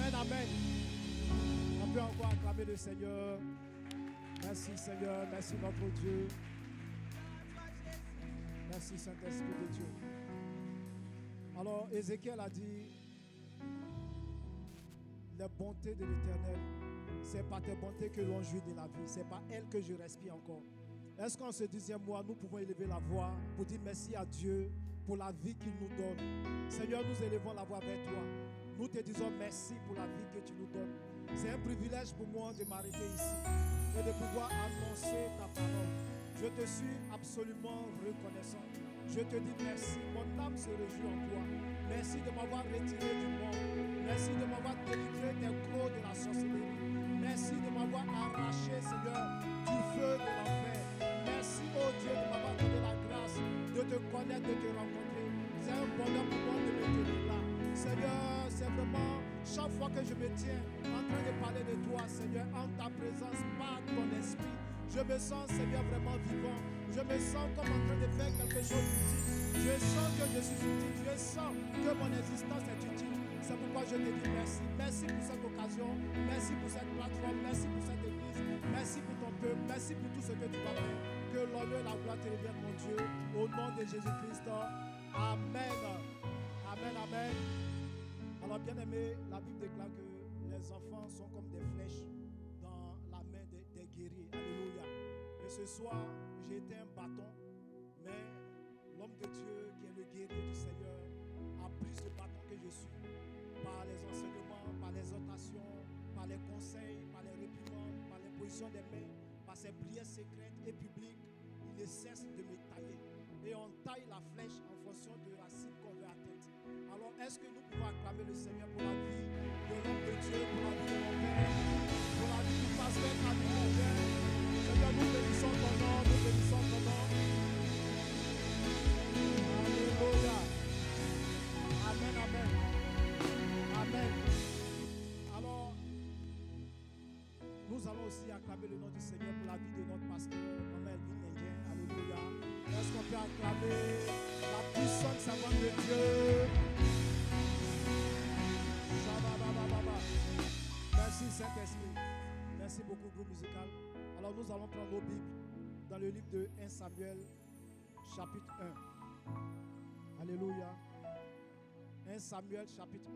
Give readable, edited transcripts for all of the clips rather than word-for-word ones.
Amen, amen. On peut encore acclamer le Seigneur. Merci Seigneur, merci notre Dieu. Merci Saint-Esprit de Dieu. Alors Ézéchiel a dit, les bontés de l'Éternel, c'est par tes bontés que l'on jouit de la vie, c'est par elle que je respire encore. Est-ce qu'en ce 10e mois, nous pouvons élever la voix pour dire merci à Dieu pour la vie qu'il nous donne. Seigneur, nous élevons la voix vers toi. Nous te disons merci pour la vie que tu nous donnes. C'est un privilège pour moi de m'arrêter ici et de pouvoir annoncer ta parole. Je te suis absolument reconnaissant. Je te dis merci. Mon âme se réjouit en toi. Merci de m'avoir retiré du monde. Merci de m'avoir délivré des crocs de la sorcellerie. Merci de m'avoir arraché, Seigneur, du feu de l'enfer. Merci, oh Dieu, de m'avoir donné la grâce de te connaître, de te rencontrer. C'est un bonheur pour moi de me tenir là. Seigneur, c'est vraiment chaque fois que je me tiens en train de parler de toi, Seigneur, en ta présence, par ton esprit, je me sens, Seigneur, vraiment vivant. Je me sens comme en train de faire quelque chose d'utile. Je sens que je suis utile. Je sens que mon existence est utile. C'est pourquoi je te dis merci. Merci pour cette occasion. Merci pour cette plateforme. Merci pour cette église. Merci pour ton peuple. Merci pour tout ce que tu vas faire. Que l'honneur et la gloire te reviennent, mon Dieu. Au nom de Jésus-Christ. Amen. Amen, amen. Alors, bien aimé, la Bible déclare que les enfants sont comme des flèches dans la main des guerriers. Alléluia. Et ce soir, j'ai été un bâton, mais l'homme de Dieu qui est le guerrier du Seigneur a pris ce bâton que je suis. Par les enseignements, par les exhortations, par les conseils, par les réprimandes, par l'imposition des mains, par ses prières secrètes et publiques, il ne cesse de me tailler. Et on taille la flèche en fonction de la cible qu'on veut atteindre. Alors, est-ce que nous pouvons acclamer le Seigneur pour la vie de l'homme de Dieu, pour la vie de mon Père, pour la vie du pasteur Camille Mondial? Seigneur, nous bénissons ton nom, nous bénissons ton nom. Alléluia. Amen, amen. Amen. Alors, nous allons aussi acclamer le nom du Seigneur pour la vie de notre pasteur, Maman Elvin Indien. Alléluia. Est-ce qu'on peut acclamer la puissante servante de Dieu? Merci Saint-Esprit. Merci beaucoup, groupe musical. Alors nous allons prendre nos Bibles dans le livre de 1 Samuel, chapitre 1. Alléluia. 1 Samuel, chapitre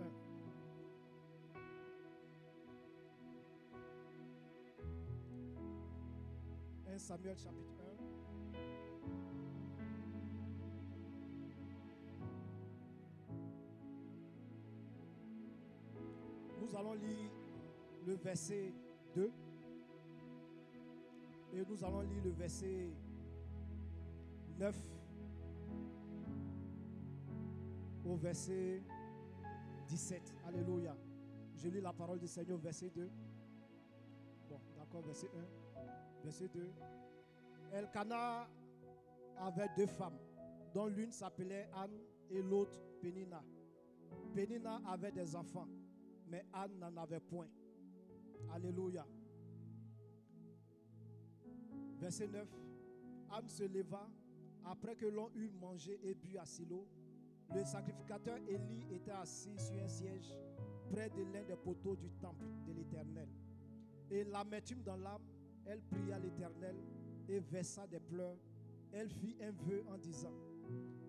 1. 1 Samuel, chapitre 1. Nous allons lire le verset 2 et nous allons lire le verset 9 au verset 17. Alléluia. Je lis la parole du Seigneur, verset 2. Bon, d'accord, verset 1. Verset 2. Elkana avait deux femmes, dont l'une s'appelait Anne et l'autre Pénina. Pénina avait des enfants, mais Anne n'en avait point. Alléluia. Verset 9. Anne se leva après que l'on eut mangé et bu à Silo. Le sacrificateur Élie était assis sur un siège près de l'un des poteaux du temple de l'Éternel. Et l'amertume dans l'âme, elle pria l'Éternel et versa des pleurs. Elle fit un vœu en disant: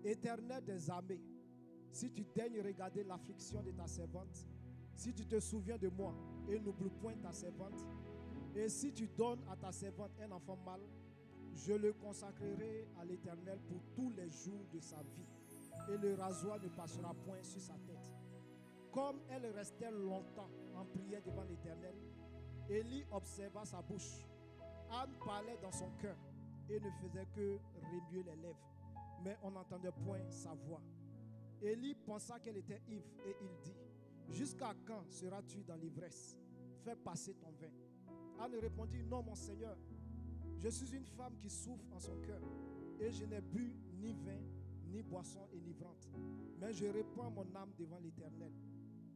Éternel des armées, si tu daignes regarder l'affliction de ta servante, si tu te souviens de moi et n'oublie point ta servante, et si tu donnes à ta servante un enfant mâle, je le consacrerai à l'Éternel pour tous les jours de sa vie, et le rasoir ne passera point sur sa tête. Comme elle restait longtemps en prière devant l'Éternel, Élie observa sa bouche. Anne parlait dans son cœur et ne faisait que remuer les lèvres, mais on n'entendait point sa voix. Élie pensa qu'elle était ivre et il dit: Jusqu'à quand seras-tu dans l'ivresse? Fais passer ton vin. Anne répondit: Non, mon Seigneur, je suis une femme qui souffre en son cœur, et je n'ai bu ni vin, ni boisson enivrante, mais je répands mon âme devant l'Éternel.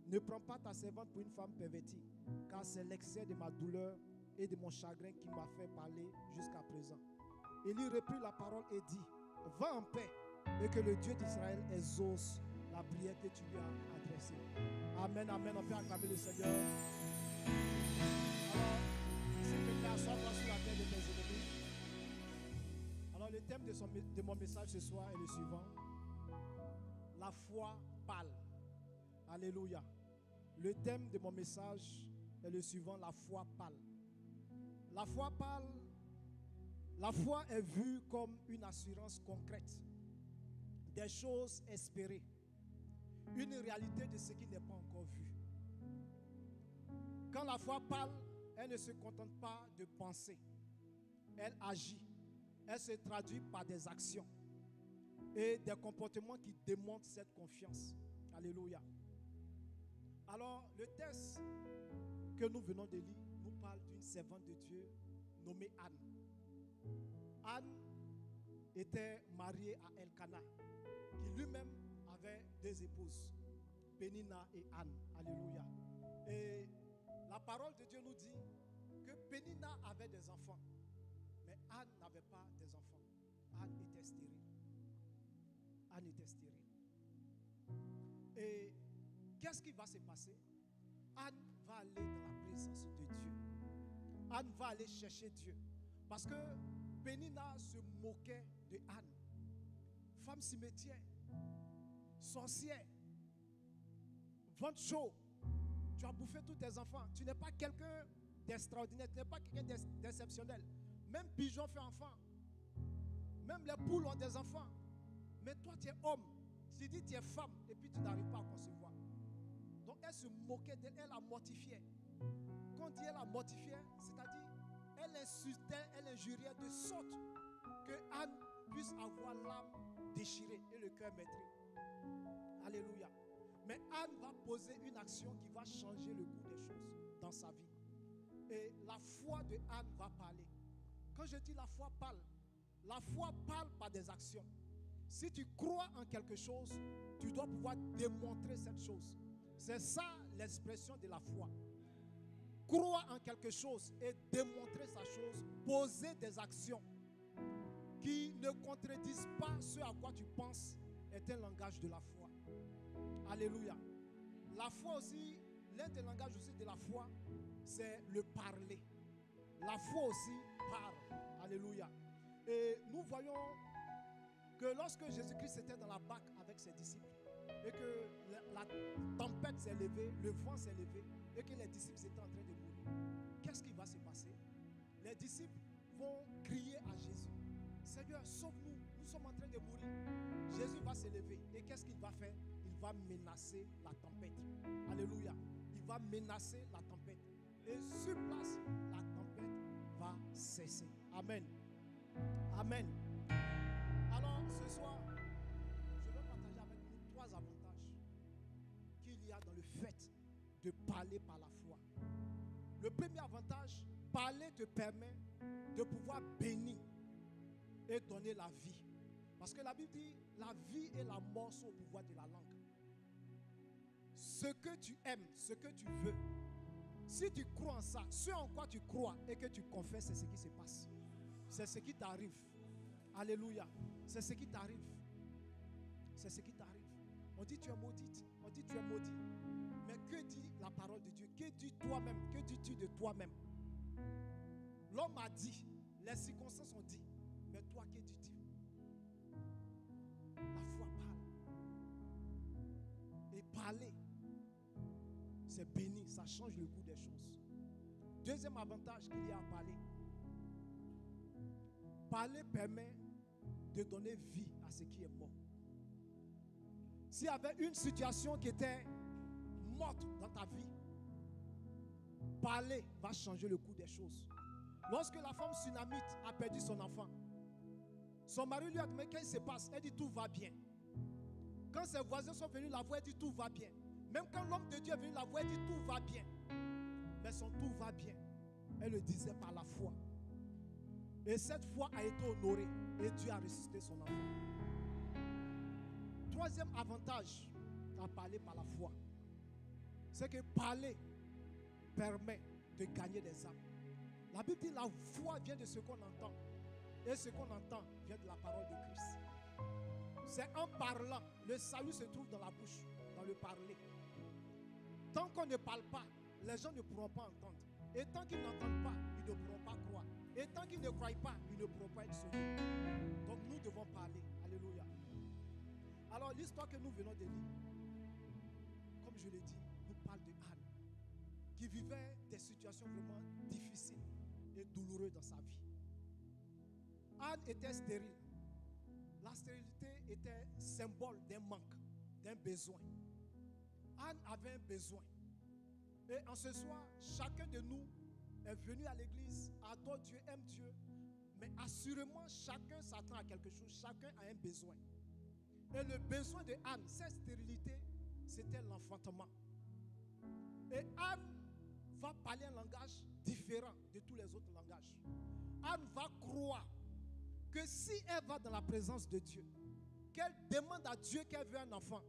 Ne prends pas ta servante pour une femme pervertie, car c'est l'excès de ma douleur et de mon chagrin qui m'a fait parler jusqu'à présent. Élie reprit la parole et dit: Va en paix, et que le Dieu d'Israël exauce la prière que tu lui as adressée. Amen, amen. On peut acclamer le Seigneur. Alors, s'il te plaît, assois-toi sur la tête de tes ennemis. Alors, le thème de mon message ce soir est le suivant. La foi pâle. Alléluia. Le thème de mon message est le suivant, la foi pâle. La foi pâle, la foi est vue comme une assurance concrète des choses espérées, une réalité de ce qui n'est pas encore vu. Quand la foi parle, elle ne se contente pas de penser, elle agit, elle se traduit par des actions et des comportements qui démontrent cette confiance. Alléluia. Alors, le texte que nous venons de lire nous parle d'une servante de Dieu nommée Anne. Anne était mariée à Elkana, qui lui-même avait deux épouses, Pénina et Anne. Alléluia. Et la parole de Dieu nous dit que Pénina avait des enfants, mais Anne n'avait pas des enfants. Anne était stérile. Anne était stérile. Et qu'est-ce qui va se passer? Anne va aller dans la présence de Dieu. Anne va aller chercher Dieu. Parce que Pénina se moquait de Anne. Femme cimetière, sorcière, ventre chaud. Tu as bouffé tous tes enfants. Tu n'es pas quelqu'un d'extraordinaire. Tu n'es pas quelqu'un d'exceptionnel. Même pigeon fait enfant. Même les poules ont des enfants. Mais toi, tu es homme. Tu dis tu es femme et puis tu n'arrives pas à concevoir. Donc elle se moquait d'elle, elle la mortifiait. Quand on dit elle la mortifiait, c'est-à-dire elle insultait, elle injuriait de sorte que Anne puisse avoir l'âme déchirée et le cœur meurtri. Alléluia. Mais Anne va poser une action qui va changer le cours des choses dans sa vie. Et la foi de Anne va parler. Quand je dis la foi parle par des actions. Si tu crois en quelque chose, tu dois pouvoir démontrer cette chose. C'est ça l'expression de la foi. Croire en quelque chose et démontrer sa chose, poser des actions qui ne contredisent pas ce à quoi tu penses, est un langage de la foi. Alléluia. La foi aussi, l'un des langages aussi de la foi, c'est le parler. La foi aussi parle. Alléluia. Et nous voyons que lorsque Jésus-Christ était dans la barque avec ses disciples et que la tempête s'est levée, le vent s'est levé et que les disciples étaient en train de mourir, qu'est-ce qui va se passer? Les disciples vont crier à Jésus: Seigneur, sauve-nous, nous sommes en train de mourir. Jésus va se lever et qu'est-ce qu'il va faire? Il va menacer la tempête. Alléluia. Il va menacer la tempête. Et sur place, la tempête va cesser. Amen. Amen. Alors, ce soir, je vais partager avec vous 3 avantages qu'il y a dans le fait de parler par la foi. Le premier avantage, parler te permet de pouvoir bénir et donner la vie. Parce que la Bible dit, la vie et la mort sont au pouvoir de la langue. Ce que tu aimes, ce que tu veux, si tu crois en ça, ce en quoi tu crois et que tu confesses, c'est ce qui se passe. C'est ce qui t'arrive. Alléluia. C'est ce qui t'arrive. C'est ce qui t'arrive. On dit tu es maudite. On dit tu es maudit. Mais que dit la parole de Dieu? Que dis toi-même? Que dis-tu de toi-même? L'homme a dit, les circonstances ont dit. Mais toi, que dis-tu? La foi parle. Et parler, c'est béni, ça change le goût des choses. Deuxième avantage qu'il y a à parler. Parler permet de donner vie à ce qui est mort. S'il y avait une situation qui était morte dans ta vie, parler va changer le cours des choses. Lorsque la femme sunamite a perdu son enfant, son mari lui a dit: mais qu'est-ce qui se passe? Elle dit: tout va bien. Quand ses voisins sont venus la voir, elle dit: tout va bien. Même quand l'homme de Dieu est venu la voir, elle dit: tout va bien. Mais son tout va bien, elle le disait par la foi. Et cette foi a été honorée et Dieu a ressuscité son enfant. Troisième avantage à parler par la foi, c'est que parler permet de gagner des âmes. La Bible dit la foi vient de ce qu'on entend. Et ce qu'on entend vient de la parole de Christ. C'est en parlant. Le salut se trouve dans la bouche, dans le parler. Tant qu'on ne parle pas, les gens ne pourront pas entendre. Et tant qu'ils n'entendent pas, ils ne pourront pas croire. Et tant qu'ils ne croient pas, ils ne pourront pas être sauvés. Donc nous devons parler. Alléluia. Alors l'histoire que nous venons de lire, comme je l'ai dit, nous parle de Anne, qui vivait des situations vraiment difficiles et douloureuses dans sa vie. Anne était stérile. La stérilité était symbole d'un manque, d'un besoin. Anne avait un besoin. Et en ce soir, chacun de nous est venu à l'église, adore Dieu, aime Dieu. Mais assurément, chacun s'attend à quelque chose. Chacun a un besoin. Et le besoin de Anne, cette stérilité, c'était l'enfantement. Et Anne va parler un langage différent de tous les autres langages. Anne va croire que si elle va dans la présence de Dieu, qu'elle demande à Dieu qu'elle veut un enfant,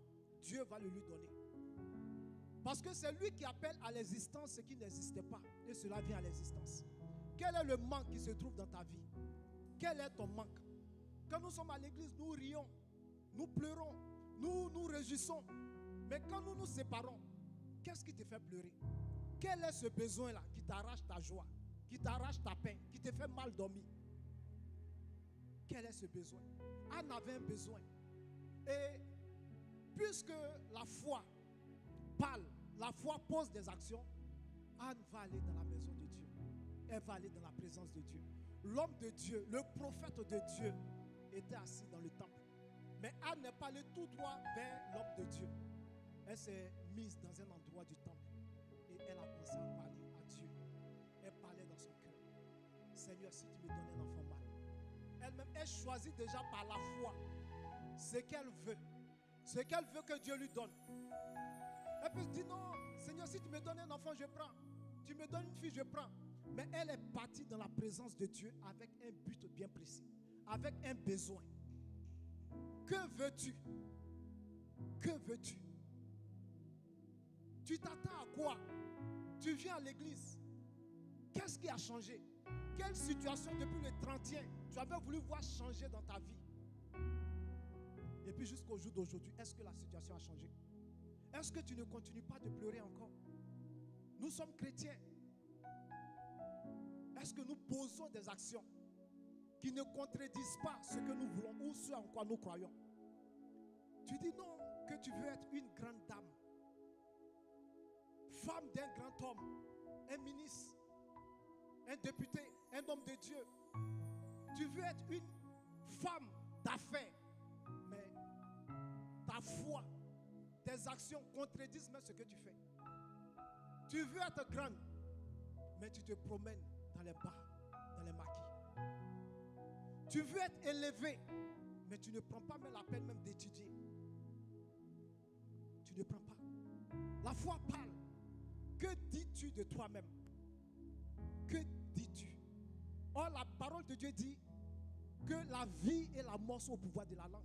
Dieu va le lui donner. Parce que c'est lui qui appelle à l'existence ce qui n'existait pas. Et cela vient à l'existence. Quel est le manque qui se trouve dans ta vie? Quel est ton manque? Quand nous sommes à l'église, nous rions, nous pleurons, nous nous réjouissons. Mais quand nous nous séparons, qu'est-ce qui te fait pleurer? Quel est ce besoin-là qui t'arrache ta joie, qui t'arrache ta paix, qui te fait mal dormir? Quel est ce besoin? Anne avait un besoin. Et puisque la foi parle, la foi pose des actions, Anne va aller dans la maison de Dieu. Elle va aller dans la présence de Dieu. L'homme de Dieu, le prophète de Dieu, était assis dans le temple. Mais Anne n'est pas allée tout droit vers l'homme de Dieu. Elle s'est mise dans un endroit du temple. Et elle a commencé à parler à Dieu. Elle parlait dans son cœur. Seigneur, si tu me donnes un enfant mâle. Elle-même, elle choisit déjà par la foi ce qu'elle veut. Ce qu'elle veut que Dieu lui donne. Elle peut se dire non, Seigneur, si tu me donnes un enfant, je prends. Tu me donnes une fille, je prends. Mais elle est partie dans la présence de Dieu avec un but bien précis, avec un besoin. Que veux-tu? Que veux-tu? Tu t'attends à quoi? Tu viens à l'église. Qu'est-ce qui a changé? Quelle situation depuis le 30e tu avais voulu voir changer dans ta vie? Et puis jusqu'au jour d'aujourd'hui, est-ce que la situation a changé? Est-ce que tu ne continues pas de pleurer encore? Nous sommes chrétiens. Est-ce que nous posons des actions qui ne contredisent pas ce que nous voulons ou ce en quoi nous croyons? Tu dis non, que tu veux être une grande dame, femme d'un grand homme, un ministre, un député, un homme de Dieu. Tu veux être une femme d'affaires, mais ta foi, tes actions contredisent même ce que tu fais. Tu veux être grande, mais tu te promènes dans les bars, dans les maquis. Tu veux être élevé, mais tu ne prends pas même la peine même d'étudier. Tu ne prends pas. La foi parle. Que dis-tu de toi-même? Que dis-tu? Or, la parole de Dieu dit que la vie et la mort sont au pouvoir de la langue.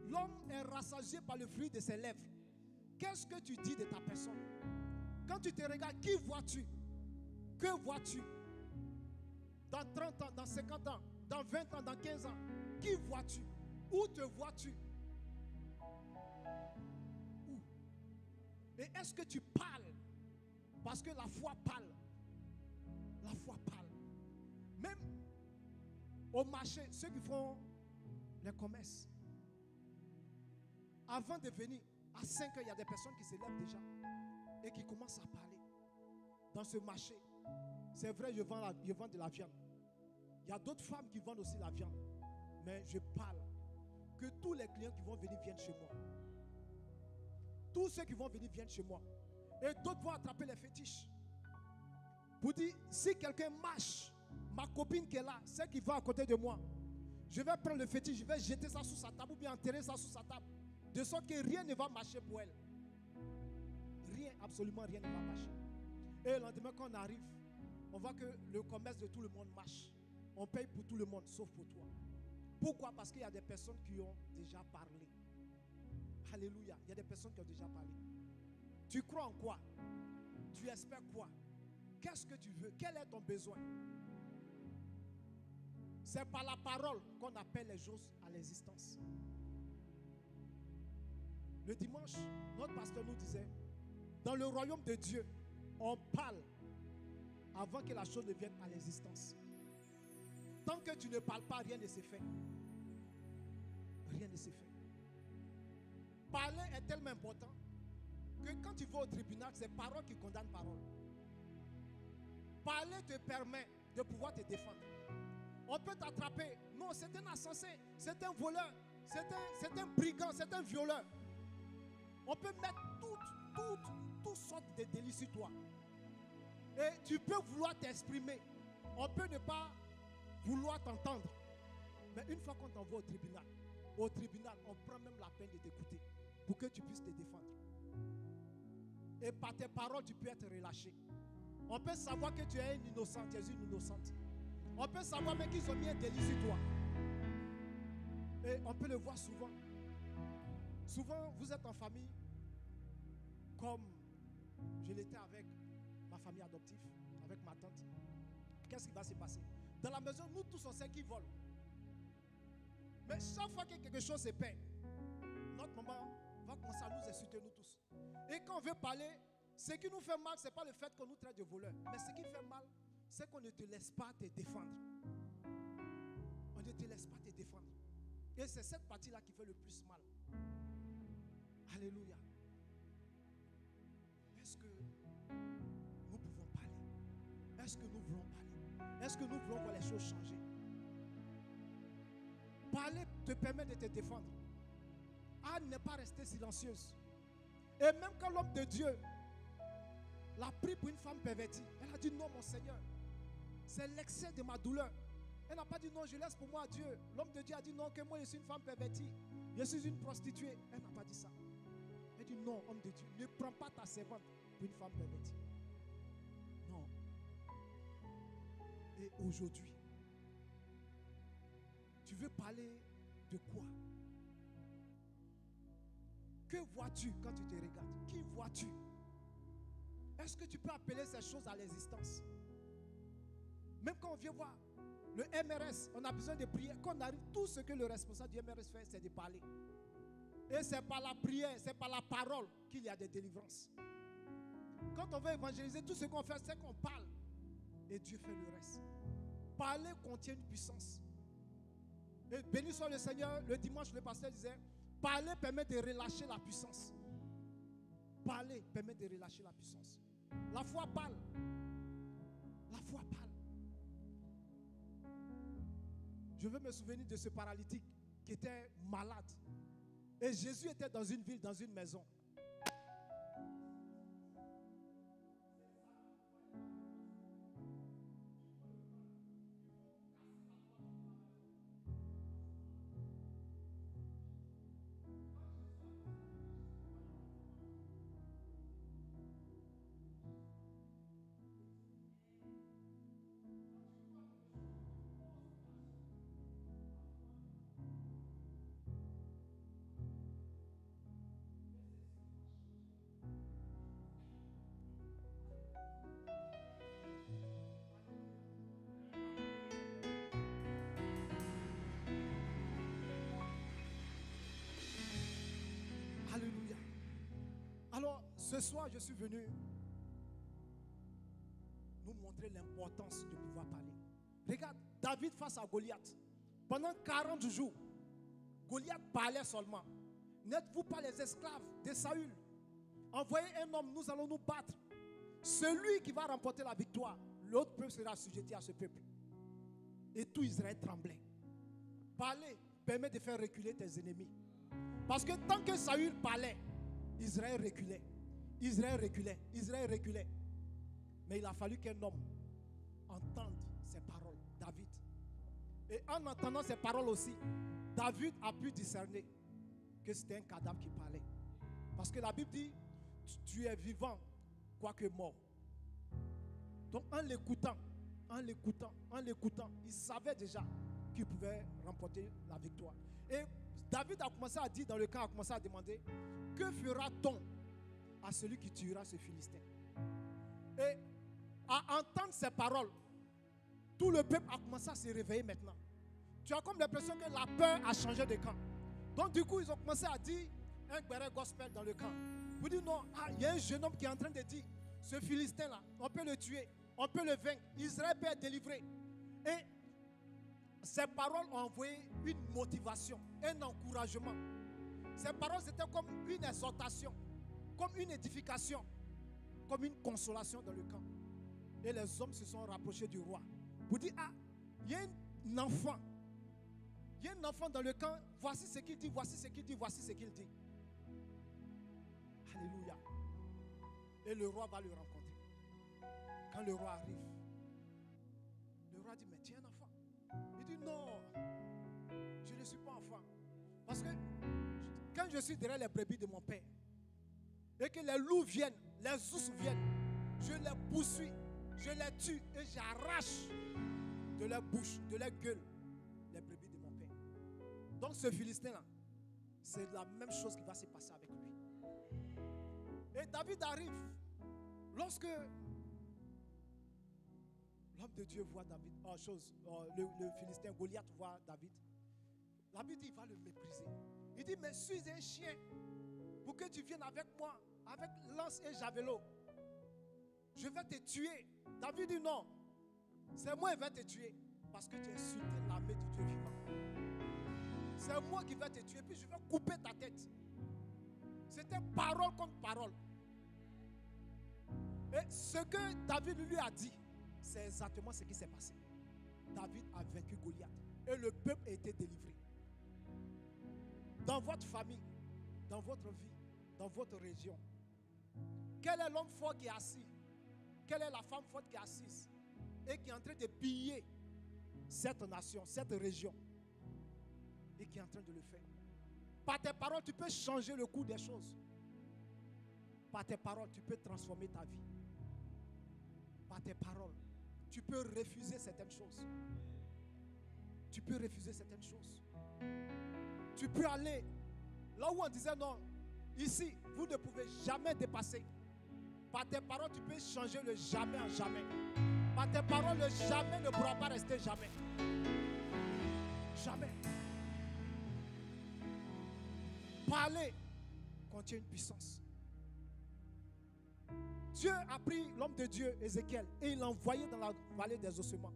L'homme est rassasié par le fruit de ses lèvres. Qu'est-ce que tu dis de ta personne? Quand tu te regardes, qui vois-tu? Que vois-tu? Dans 30 ans, dans 50 ans, dans 20 ans, dans 15 ans, qui vois-tu? Où te vois-tu? Où? Et est-ce que tu parles? Parce que la foi parle. La foi parle. Même au marché, ceux qui font les commerces, avant de venir, à 5 heures, il y a des personnes qui se lèvent déjà et qui commencent à parler. Dans ce marché, c'est vrai, je vends de la viande. Il y a d'autres femmes qui vendent aussi la viande. Mais je parle que tous les clients qui vont venir viennent chez moi. Tous ceux qui vont venir viennent chez moi. Et d'autres vont attraper les fétiches. Pour dire, si quelqu'un marche, ma copine qui est là, celle qui va à côté de moi, je vais prendre le fétiche, je vais jeter ça sous sa table ou bien enterrer ça sous sa table. De sorte que rien ne va marcher pour elle. Rien, absolument rien ne va marcher. Et le lendemain, quand on arrive, on voit que le commerce de tout le monde marche. On paye pour tout le monde, sauf pour toi. Pourquoi? Parce qu'il y a des personnes qui ont déjà parlé. Alléluia. Il y a des personnes qui ont déjà parlé. Tu crois en quoi? Tu espères quoi? Qu'est-ce que tu veux? Quel est ton besoin? C'est par la parole qu'on appelle les choses à l'existence. Le dimanche, notre pasteur nous disait, dans le royaume de Dieu, on parle avant que la chose ne vienne à l'existence. Tant que tu ne parles pas, rien ne se fait. Rien ne se fait. Parler est tellement important que quand tu vas au tribunal, c'est parole qui condamne parole. Parler te permet de pouvoir te défendre. On peut t'attraper. Non, c'est un assassin, c'est un voleur, c'est un brigand, c'est un violeur. On peut mettre toutes sortes de délits sur toi. Et tu peux vouloir t'exprimer. On peut ne pas vouloir t'entendre. Mais une fois qu'on t'envoie au tribunal, on prend même la peine de t'écouter pour que tu puisses te défendre. Et par tes paroles, tu peux être relâché. On peut savoir que tu es une innocente, tu es une innocente. On peut savoir même qu'ils ont mis un délit sur toi. Et on peut le voir souvent. Souvent, vous êtes en famille, comme je l'étais avec ma famille adoptive, avec ma tante. Qu'est-ce qui va se passer? Dans la maison, nous tous, on sait qui vole. Mais chaque fois que quelque chose se perd, notre maman va commencer à nous insulter, nous tous. Et quand on veut parler, ce qui nous fait mal, ce n'est pas le fait qu'on nous traite de voleurs. Mais ce qui fait mal, c'est qu'on ne te laisse pas te défendre. On ne te laisse pas te défendre. Et c'est cette partie-là qui fait le plus mal. Alléluia. Est-ce que nous pouvons parler? Est-ce que nous voulons parler? Est-ce que nous voulons voir les choses changer? Parler te permet de te défendre. Anne n'est pas restée silencieuse. Et même quand l'homme de Dieu l'a pris pour une femme pervertie, elle a dit non, mon Seigneur, c'est l'excès de ma douleur. Elle n'a pas dit non, je laisse pour moi Dieu. L'homme de Dieu a dit non, que moi je suis une femme pervertie, je suis une prostituée. Elle n'a pas dit ça. Elle dit non, homme de Dieu, ne prends pas ta servante pour une femme pervertie. Non. Et aujourd'hui, tu veux parler de quoi? Que vois-tu quand tu te regardes? Qui vois-tu? Est-ce que tu peux appeler ces choses à l'existence? Même quand on vient voir le MRS, on a besoin de prier. Quand on arrive, tout ce que le responsable du MRS fait, c'est de parler. Et c'est par la prière, c'est par la parole qu'il y a des délivrances. Quand on veut évangéliser, tout ce qu'on fait, c'est qu'on parle. Et Dieu fait le reste. Parler contient une puissance. Et béni soit le Seigneur, le dimanche, le pasteur disait, parler permet de relâcher la puissance. Parler permet de relâcher la puissance. La foi parle. La foi parle. Je veux me souvenir de ce paralytique qui était malade. Et Jésus était dans une ville, dans une maison. Alléluia. Alors, ce soir, je suis venu nous montrer l'importance de pouvoir parler. Regarde, David face à Goliath. Pendant 40 jours, Goliath parlait seulement. N'êtes-vous pas les esclaves de Saül? Envoyez un homme, nous allons nous battre. Celui qui va remporter la victoire, l'autre peuple sera assujetti à ce peuple. Et tout Israël tremblait. Parler permet de faire reculer tes ennemis. Parce que tant que Saül parlait, Israël reculait. Israël reculait. Israël reculait. Mais il a fallu qu'un homme entende ses paroles, David. Et en entendant ses paroles aussi, David a pu discerner que c'était un cadavre qui parlait. Parce que la Bible dit, tu es vivant, quoique mort. Donc en l'écoutant, il savait déjà qu'il pouvait remporter la victoire. Et David a commencé à dire, dans le camp, a commencé à demander, que fera-t-on à celui qui tuera ce Philistin? Et à entendre ces paroles, tout le peuple a commencé à se réveiller maintenant. Tu as comme l'impression que la peur a changé de camp. Donc du coup, ils ont commencé à dire un guerre gospel dans le camp. Vous dites non, il y a un jeune homme qui est en train de dire, ce Philistin-là, on peut le tuer, on peut le vaincre, Israël peut être délivré. Et ces paroles ont envoyé une motivation, un encouragement. Ces paroles, c'était comme une exhortation, comme une édification, comme une consolation dans le camp. Et les hommes se sont rapprochés du roi. Vous dites, il y a un enfant. Il y a un enfant dans le camp, voici ce qu'il dit, voici ce qu'il dit, voici ce qu'il dit. Alléluia. Et le roi va le rencontrer. Quand le roi arrive, le roi dit, mais tu es un enfant. Il dit, non, je ne suis pas enfant. Parce que quand je suis derrière les brebis de mon père, et que les loups viennent, les ours viennent, je les poursuis, je les tue et j'arrache de leur bouche, de leur gueule, les brebis de mon père. Donc ce Philistin-là, c'est la même chose qui va se passer avec lui. Et David arrive. Lorsque l'homme de Dieu voit David, le Philistin Goliath voit David, la Bible dit il va le mépriser. Il dit, mais suis un chien pour que tu viennes avec moi, avec lance et javelot. Je vais te tuer. David dit non, c'est moi qui vais te tuer parce que tu as insulté l'armée du Dieu vivant. C'est moi qui vais te tuer, puis je vais couper ta tête. C'était parole contre parole. Et ce que David lui a dit, c'est exactement ce qui s'est passé. David a vaincu Goliath et le peuple a été délivré. Dans votre famille, dans votre vie, dans votre région, quel est l'homme fort qui est assis? Quelle est la femme forte qui est assise et qui est en train de piller cette nation, cette région, et qui est en train de le faire? Par tes paroles, tu peux changer le cours des choses. Par tes paroles, tu peux transformer ta vie. Par tes paroles, tu peux refuser certaines choses. Tu peux refuser certaines choses. Tu peux aller là où on disait non, ici, vous ne pouvez jamais dépasser. Par tes paroles, tu peux changer le jamais en jamais. Par tes paroles, le jamais ne pourra pas rester jamais. Jamais. Parler contient une puissance. Dieu a pris l'homme de Dieu, Ézéchiel, et il l'a envoyé dans la vallée des ossements,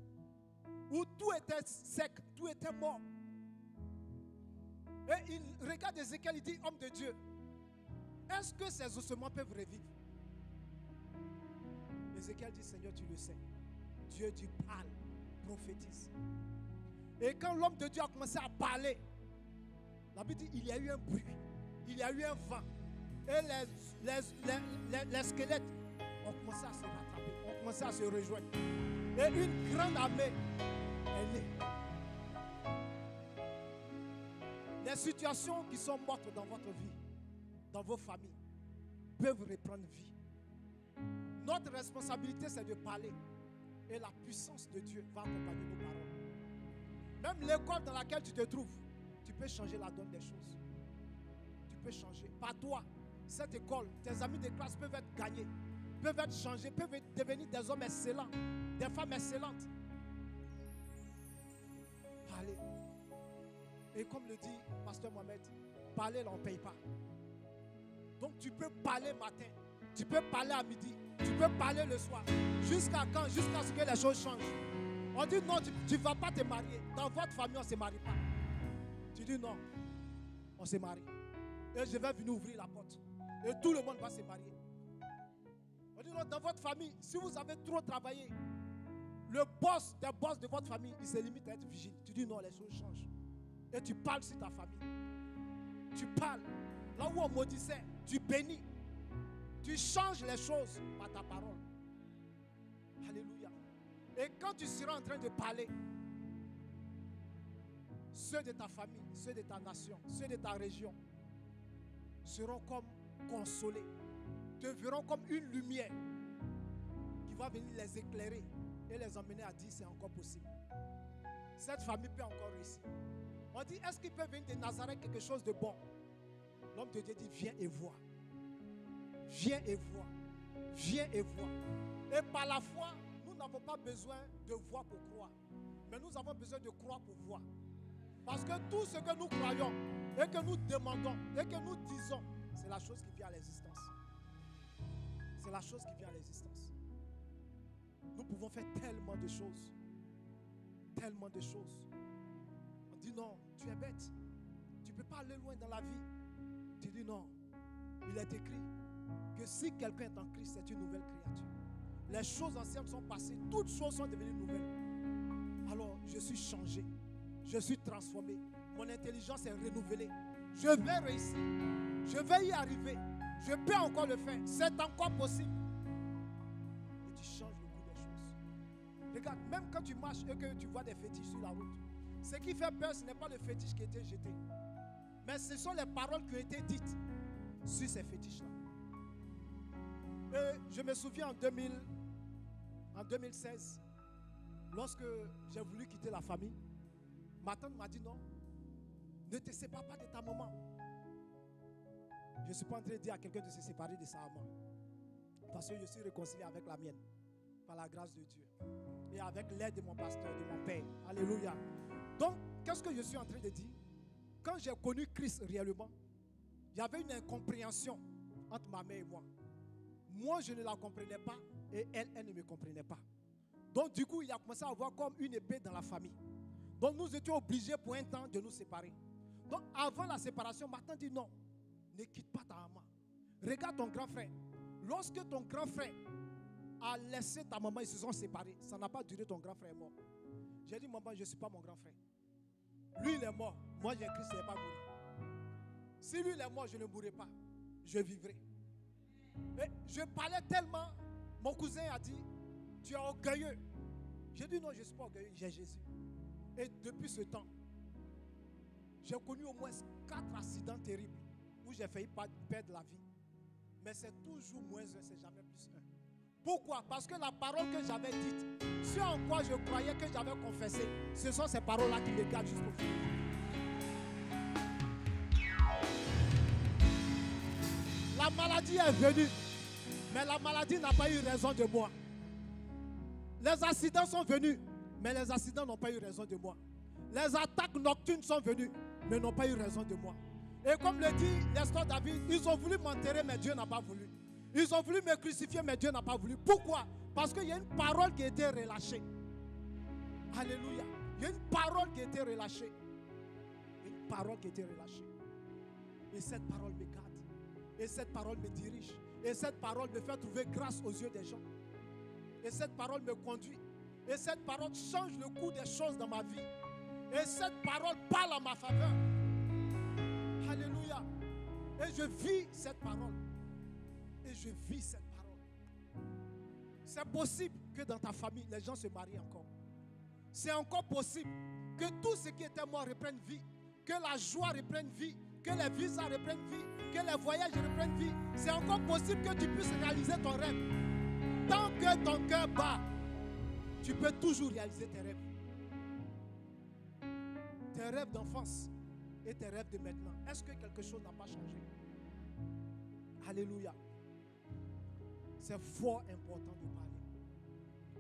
où tout était sec, tout était mort. Et il regarde Ézéchiel, il dit, homme de Dieu, est-ce que ces ossements peuvent revivre? Ézéchiel dit, Seigneur, tu le sais. Dieu dit, parle, prophétise. Et quand l'homme de Dieu a commencé à parler, la Bible dit, il y a eu un bruit, il y a eu un vent. Et les squelettes ont commencé à se rattraper, ont commencé à se rejoindre. Et une grande armée est née. Les situations qui sont mortes dans votre vie, dans vos familles, peuvent reprendre vie. Notre responsabilité, c'est de parler. Et la puissance de Dieu va accompagner nos paroles. Même l'école dans laquelle tu te trouves, tu peux changer la donne des choses. Tu peux changer. Par toi, cette école, tes amis de classe peuvent être gagnés, peuvent être changés, peuvent devenir des hommes excellents, des femmes excellentes. Parlez. Et comme le dit Pasteur Mohamed, parler, là, on ne paye pas. Donc tu peux parler matin, tu peux parler à midi, tu peux parler le soir. Jusqu'à quand? Jusqu'à ce que les choses changent. On dit non, tu ne vas pas te marier. Dans votre famille, on ne se marie pas. Tu dis non, on se marie. Et je vais venir ouvrir la porte. Et tout le monde va se marier. On dit non, dans votre famille, si vous avez trop travaillé, le boss des boss de votre famille, il se limite à être vigile. Tu dis non, les choses changent. Et tu parles sur ta famille. Tu parles. Là où on maudissait, tu bénis. Tu changes les choses par ta parole. Alléluia. Et quand tu seras en train de parler, ceux de ta famille, ceux de ta nation, ceux de ta région seront comme consolés, te verront comme une lumière qui va venir les éclairer et les emmener à dire c'est encore possible. Cette famille peut encore réussir. On dit, est-ce qu'il peut venir de Nazareth quelque chose de bon? L'homme de Dieu dit, viens et vois. Viens et vois. Viens et vois. Et par la foi, nous n'avons pas besoin de voir pour croire. Mais nous avons besoin de croire pour voir. Parce que tout ce que nous croyons et que nous demandons et que nous disons, c'est la chose qui vient à l'existence. C'est la chose qui vient à l'existence. Nous pouvons faire tellement de choses. Tellement de choses. On dit non, tu es bête. Tu ne peux pas aller loin dans la vie. Tu dis non. Il est écrit que si quelqu'un est en Christ, c'est une nouvelle créature. Les choses anciennes sont passées, toutes choses sont devenues nouvelles. Alors, je suis changé. Je suis transformé. Mon intelligence est renouvelée. Je vais réussir. Je vais y arriver. Je peux encore le faire. C'est encore possible. Et tu changes le cours des choses. Regarde, même quand tu marches et que tu vois des fétiches sur la route, ce qui fait peur, ce n'est pas le fétiche qui a été jeté. Mais ce sont les paroles qui ont été dites sur ces fétiches-là. Et je me souviens en 2016, lorsque j'ai voulu quitter la famille, ma tante m'a dit non, ne te sépare pas de ta maman. Je ne suis pas en train de dire à quelqu'un de se séparer de sa maman. Parce que je suis réconcilié avec la mienne, par la grâce de Dieu. Et avec l'aide de mon pasteur, de mon père. Alléluia. Donc, qu'est-ce que je suis en train de dire? Quand j'ai connu Christ réellement, il y avait une incompréhension entre ma mère et moi. Moi, je ne la comprenais pas et elle ne me comprenait pas. Donc, du coup, il a commencé à avoir comme une épée dans la famille. Donc, nous étions obligés pour un temps de nous séparer. Donc, avant la séparation, ma tante dit non, ne quitte pas ta maman. Regarde ton grand frère. Lorsque ton grand frère a laissé ta maman, ils se sont séparés. Ça n'a pas duré, ton grand frère est mort. J'ai dit, maman, je ne suis pas mon grand frère. Lui, il est mort. Moi, j'ai Christ, il n'est pas mort. Si lui, il est mort, je ne mourrai pas. Je vivrai. Et je parlais tellement, mon cousin a dit, tu es orgueilleux. J'ai dit, non, je ne suis pas orgueilleux, j'ai Jésus. Et depuis ce temps, j'ai connu au moins 4 accidents terribles où j'ai failli perdre la vie. Mais c'est toujours moins 1, c'est jamais plus 1. Pourquoi? Parce que la parole que j'avais dite, ce en quoi je croyais que j'avais confessé, ce sont ces paroles-là qui me gardent jusqu'au fond. La maladie est venue, mais la maladie n'a pas eu raison de moi. Les accidents sont venus, mais les accidents n'ont pas eu raison de moi. Les attaques nocturnes sont venues, mais n'ont pas eu raison de moi. Et comme le dit l'histoire David, ils ont voulu m'enterrer, mais Dieu n'a pas voulu. Ils ont voulu me crucifier, mais Dieu n'a pas voulu. Pourquoi? Parce qu'il y a une parole qui a été relâchée. Alléluia. Il y a une parole qui a été relâchée. Une parole qui a été relâchée. Et cette parole me garde. Et cette parole me dirige. Et cette parole me fait trouver grâce aux yeux des gens. Et cette parole me conduit. Et cette parole change le cours des choses dans ma vie. Et cette parole parle en ma faveur. Alléluia. Et je vis cette parole. Et je vis cette parole. C'est possible que dans ta famille, les gens se marient encore. C'est encore possible que tout ce qui était mort reprenne vie. Que la joie reprenne vie. Que les visas reprennent vie. Que les voyages reprennent vie. C'est encore possible que tu puisses réaliser ton rêve. Tant que ton cœur bat, tu peux toujours réaliser tes rêves. Tes rêves d'enfance et tes rêves de maintenant. Est-ce que quelque chose n'a pas changé? Alléluia. C'est fort important de parler.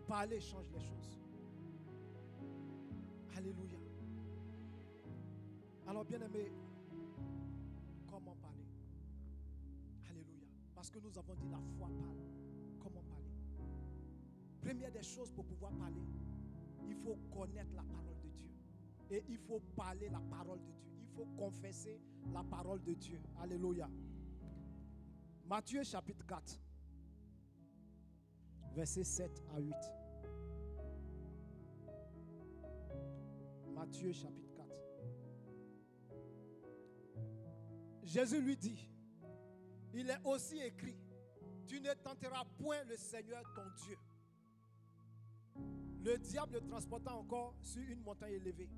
Parler change les choses. Alléluia. Alors bien aimé, comment parler? Alléluia. Parce que nous avons dit la foi parle. Comment parler? Première des choses pour pouvoir parler, il faut connaître la parole de Dieu. Et il faut parler la parole de Dieu. Il faut confesser la parole de Dieu. Alléluia. Matthieu chapitre 4, versets 7 à 8. Matthieu chapitre 4. Jésus lui dit, il est aussi écrit, tu ne tenteras point le Seigneur ton Dieu. Le diable le transporta encore sur une montagne élevée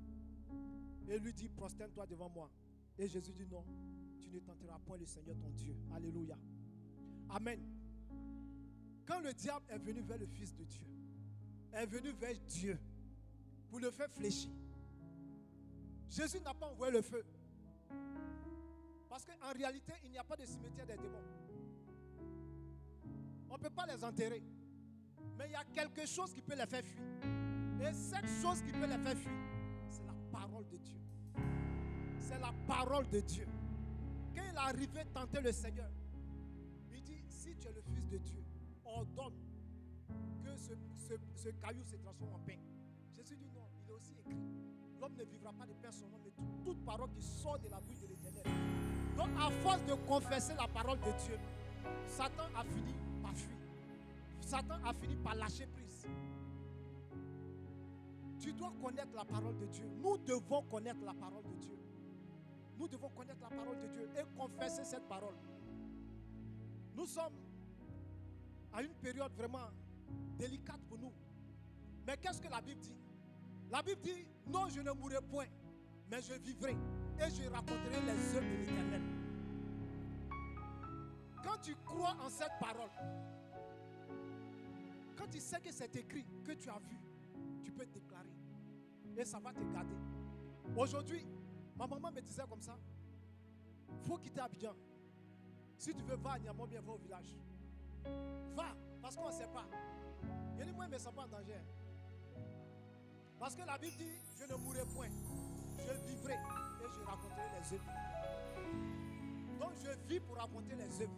et lui dit, prosterne-toi devant moi. Et Jésus dit, non, tu ne tenteras point le Seigneur ton Dieu. Alléluia. Amen. Quand le diable est venu vers le Fils de Dieu, est venu vers Dieu pour le faire fléchir, Jésus n'a pas envoyé le feu. Parce qu'en réalité, il n'y a pas de cimetière des démons. On ne peut pas les enterrer. Mais il y a quelque chose qui peut les faire fuir. Et cette chose qui peut les faire fuir, c'est la parole de Dieu. c'est la parole de Dieu. Quand il est arrivé tenter le Seigneur, il dit, si tu es le Fils de Dieu, ordonne que ce caillou se transforme en pain. Jésus dit non, il est aussi écrit. L'homme ne vivra pas de pain seulement, mais toute parole qui sort de la bouche de l'Éternel. Donc à force de confesser la parole de Dieu, Satan a fini par fuir. Satan a fini par lâcher prise. Tu dois connaître la parole de Dieu. Nous devons connaître la parole de Dieu. Nous devons connaître la parole de Dieu et confesser cette parole. Nous sommes à une période vraiment délicate pour nous. Mais qu'est-ce que la Bible dit? La Bible dit, non, je ne mourrai point, mais je vivrai et je raconterai les œuvres de l'Éternel. Quand tu crois en cette parole, quand tu sais que c'est écrit, que tu as vu, tu peux te déclarer. Et ça va te garder. Aujourd'hui, ma maman me disait comme ça, il faut quitter Abidjan. Si tu veux, va à Niamey, bien va au village. Va, parce qu'on ne sait pas. Il dit, moi, je ne me sens pas en danger. Parce que la Bible dit, je ne mourrai point. Je vivrai et je raconterai les œuvres. Donc je vis pour raconter les œuvres.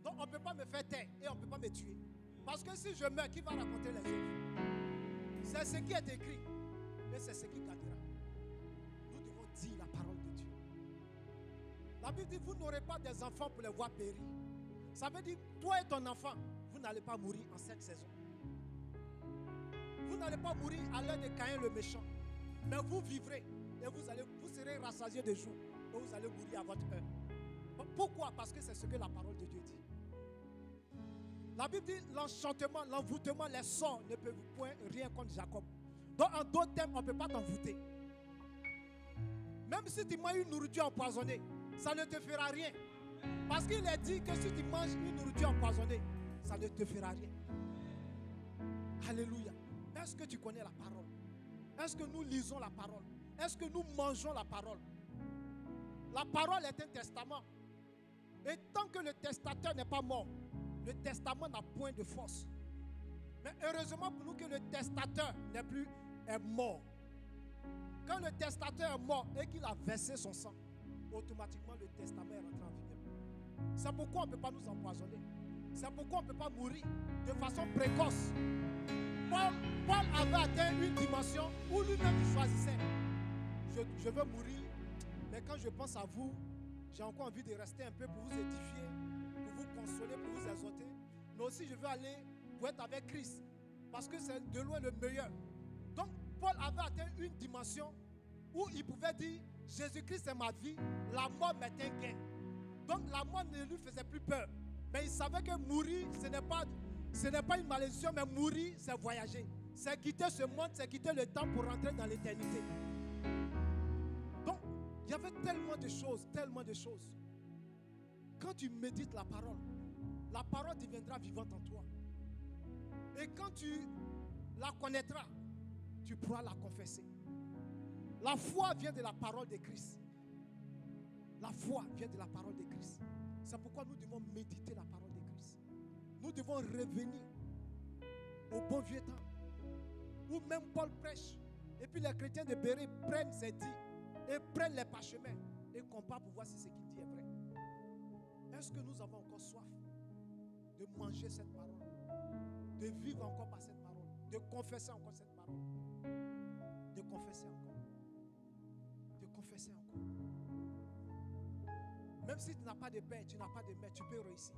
Donc on ne peut pas me faire taire et on ne peut pas me tuer. Parce que si je meurs, qui va raconter les œuvres? C'est ce qui est écrit. Et c'est ce qui gardera. Nous devons dire la parole de Dieu. La Bible dit, vous n'aurez pas des enfants pour les voir périr. Ça veut dire, toi et ton enfant, vous n'allez pas mourir en cette saison. Vous n'allez pas mourir à l'heure de Caïn le méchant. Mais vous vivrez et vous serez rassasiés de jour. Et vous allez mourir à votre heure. Pourquoi? Parce que c'est ce que la parole de Dieu dit. La Bible dit, l'enchantement, l'envoûtement, les sorts ne peuvent point rien contre Jacob. Donc en d'autres termes, on ne peut pas t'envoûter. Même si tu manges une nourriture empoisonnée, ça ne te fera rien. Parce qu'il est dit que si tu manges une nourriture empoisonnée, ça ne te fera rien. Alléluia. Est-ce que tu connais la parole? Est-ce que nous lisons la parole? Est-ce que nous mangeons la parole? La parole est un testament. Et tant que le testateur n'est pas mort, le testament n'a point de force. Mais heureusement pour nous que le testateur est mort. Quand le testateur est mort et qu'il a versé son sang, automatiquement le testament est rentré en vigueur. C'est pourquoi on ne peut pas nous empoisonner. C'est pourquoi on ne peut pas mourir de façon précoce. Paul avait atteint une dimension où lui-même il choisissait. Je veux mourir, mais quand je pense à vous, j'ai encore envie de rester un peu pour vous édifier, pour vous consoler, pour vous exhorter. Mais aussi je veux aller pour être avec Christ, parce que c'est de loin le meilleur. Donc Paul avait atteint une dimension où il pouvait dire, Jésus-Christ est ma vie, la mort m'est un gain. Donc la mort ne lui faisait plus peur. Mais il savait que mourir, ce n'est pas une malédiction, mais mourir, c'est voyager. C'est quitter ce monde, c'est quitter le temps pour rentrer dans l'éternité. Donc, il y avait tellement de choses, tellement de choses. Quand tu médites la parole deviendra vivante en toi. Et quand tu la connaîtras, tu pourras la confesser. La foi vient de la parole de Christ. La foi vient de la parole de Christ. C'est pourquoi nous devons méditer la parole de Christ. Nous devons revenir au bon vieux temps où même Paul prêche. Et puis les chrétiens de Béret prennent ses dits et prennent les parchemins et comparent pour voir si ce qu'il dit est vrai. Est-ce que nous avons encore soif de manger cette parole, de vivre encore par cette parole, de confesser encore cette parole, de confesser encore, de confesser encore. Même si tu n'as pas de père, tu n'as pas de mère, tu peux réussir.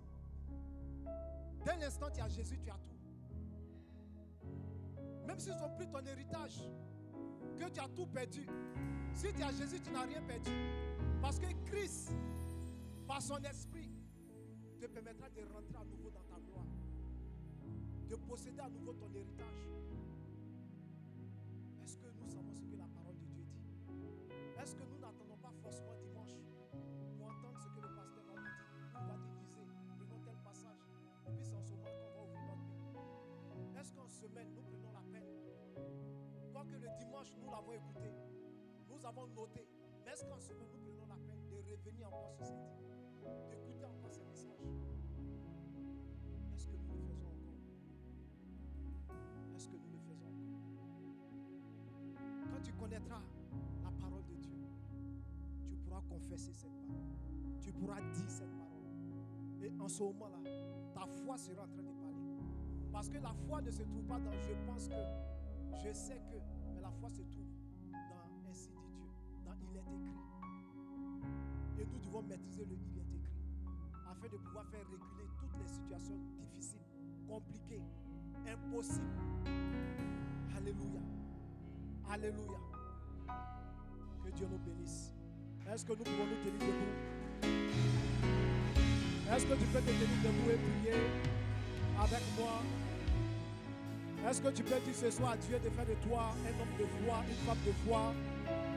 Dès l'instant tu as Jésus, tu as tout. Même s'ils ont pris ton héritage, que tu as tout perdu, si tu as Jésus, tu n'as rien perdu. Parce que Christ, par son esprit, te permettra de rentrer à nouveau dans ta gloire, de posséder à nouveau ton héritage. Est-ce que nous savons ce que la parole de Dieu dit? Est-ce que nous n'attendons pas forcément dimanche pour entendre ce que le pasteur va nous dire? On va dire, lisez, prenons tel passage, et puis c'est en ce moment qu'on va ouvrir notre Bible. Est-ce qu'en semaine, nous prenons la peine? Quoique le dimanche, nous l'avons écouté, nous avons noté, mais est-ce qu'en semaine, nous prenons la peine de revenir encore sur cette idée, d'écouter encore ces messages? Est-ce que nous le faisons encore? Est-ce que nous le faisons encore? Quand tu connaîtras la parole de Dieu, tu confesser cette parole. Tu pourras dire cette parole. Et en ce moment-là, ta foi sera en train de parler. Parce que la foi ne se trouve pas dans je pense que, je sais que, mais la foi se trouve dans ainsi dit Dieu, dans il est écrit. Et nous devons maîtriser le il est écrit, afin de pouvoir faire réguler toutes les situations difficiles, compliquées, impossibles. Alléluia. Alléluia. Que Dieu nous bénisse. Est-ce que nous pouvons nous tenir debout? Est-ce que tu peux te tenir debout et prier avec moi? Est-ce que tu peux dire ce soir à Dieu de faire de toi un homme de foi, une femme de foi,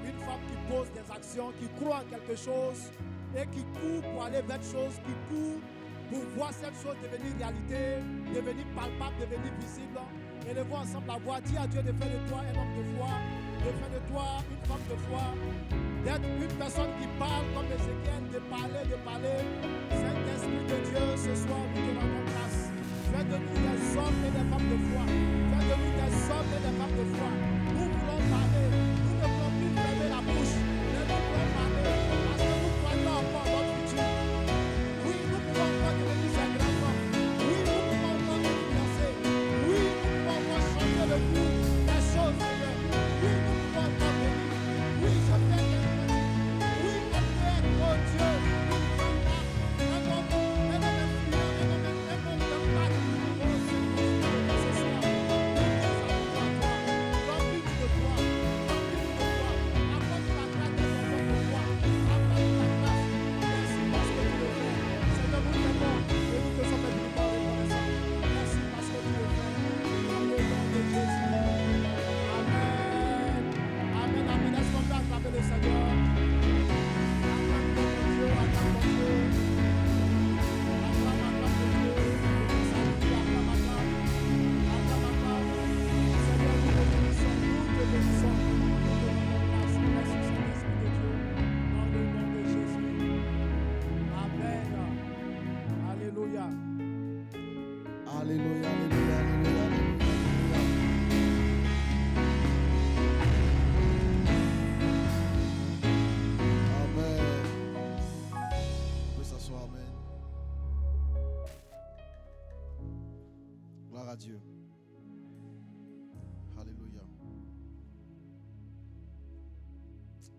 une femme qui pose des actions, qui croit en quelque chose et qui court pour aller vers des choses, qui court pour voir cette chose devenir réalité, devenir palpable, devenir visible. Élevons ensemble la voix. Dis à Dieu de faire de toi un homme de foi, de faire de toi une femme de foi, d'être une personne qui parle comme Ézéchiel, de parler. Saint-Esprit de Dieu, ce soir, nous te rendons grâce. Fais de nous des hommes et des femmes de foi. Fais de nous des hommes et des femmes de foi. Nous voulons parler. Nous ne voulons plus fermer la bouche, mais nous voulons parler parce que nous croyons encore notre futur. Oui, nous pouvons encore devenir ces grands hommes. Oui, nous pouvons encore influencer. Oui, nous pouvons encore changer le cours des choses de Dieu. Oui, nous pouvons encore venir. Oui, je fais des petits. Oui, je fais, oh Dieu, un homme influent, un homme de bac. Oh Seigneur, ce soir, remplis-nous de toi. Remplis-nous de toi. Apporte la grâce de ton homme de foi. Apporte la grâce. Merci parce que tu le fais. Seigneur, nous t'aimons et nous te sommes infiniment reconnaissants. Merci parce que tu le fais. Dans le nom de Jésus. Amen. Amen, amen. Est-ce qu'on peut acclamer le Seigneur? Acclame ton Dieu, acclame ton Dieu. Acclame ton Dieu. Salut, acclame. Seigneur, nous te bénissons, nous te bénissons. Nous te rendons grâce. Merci, Saint-Esprit de Dieu. Dans le nom de Jésus. Amen. Alléluia. Alléluia, alléluia, alléluia, alléluia. Amen. On peut s'asseoir, amen. Gloire à Dieu. Alléluia.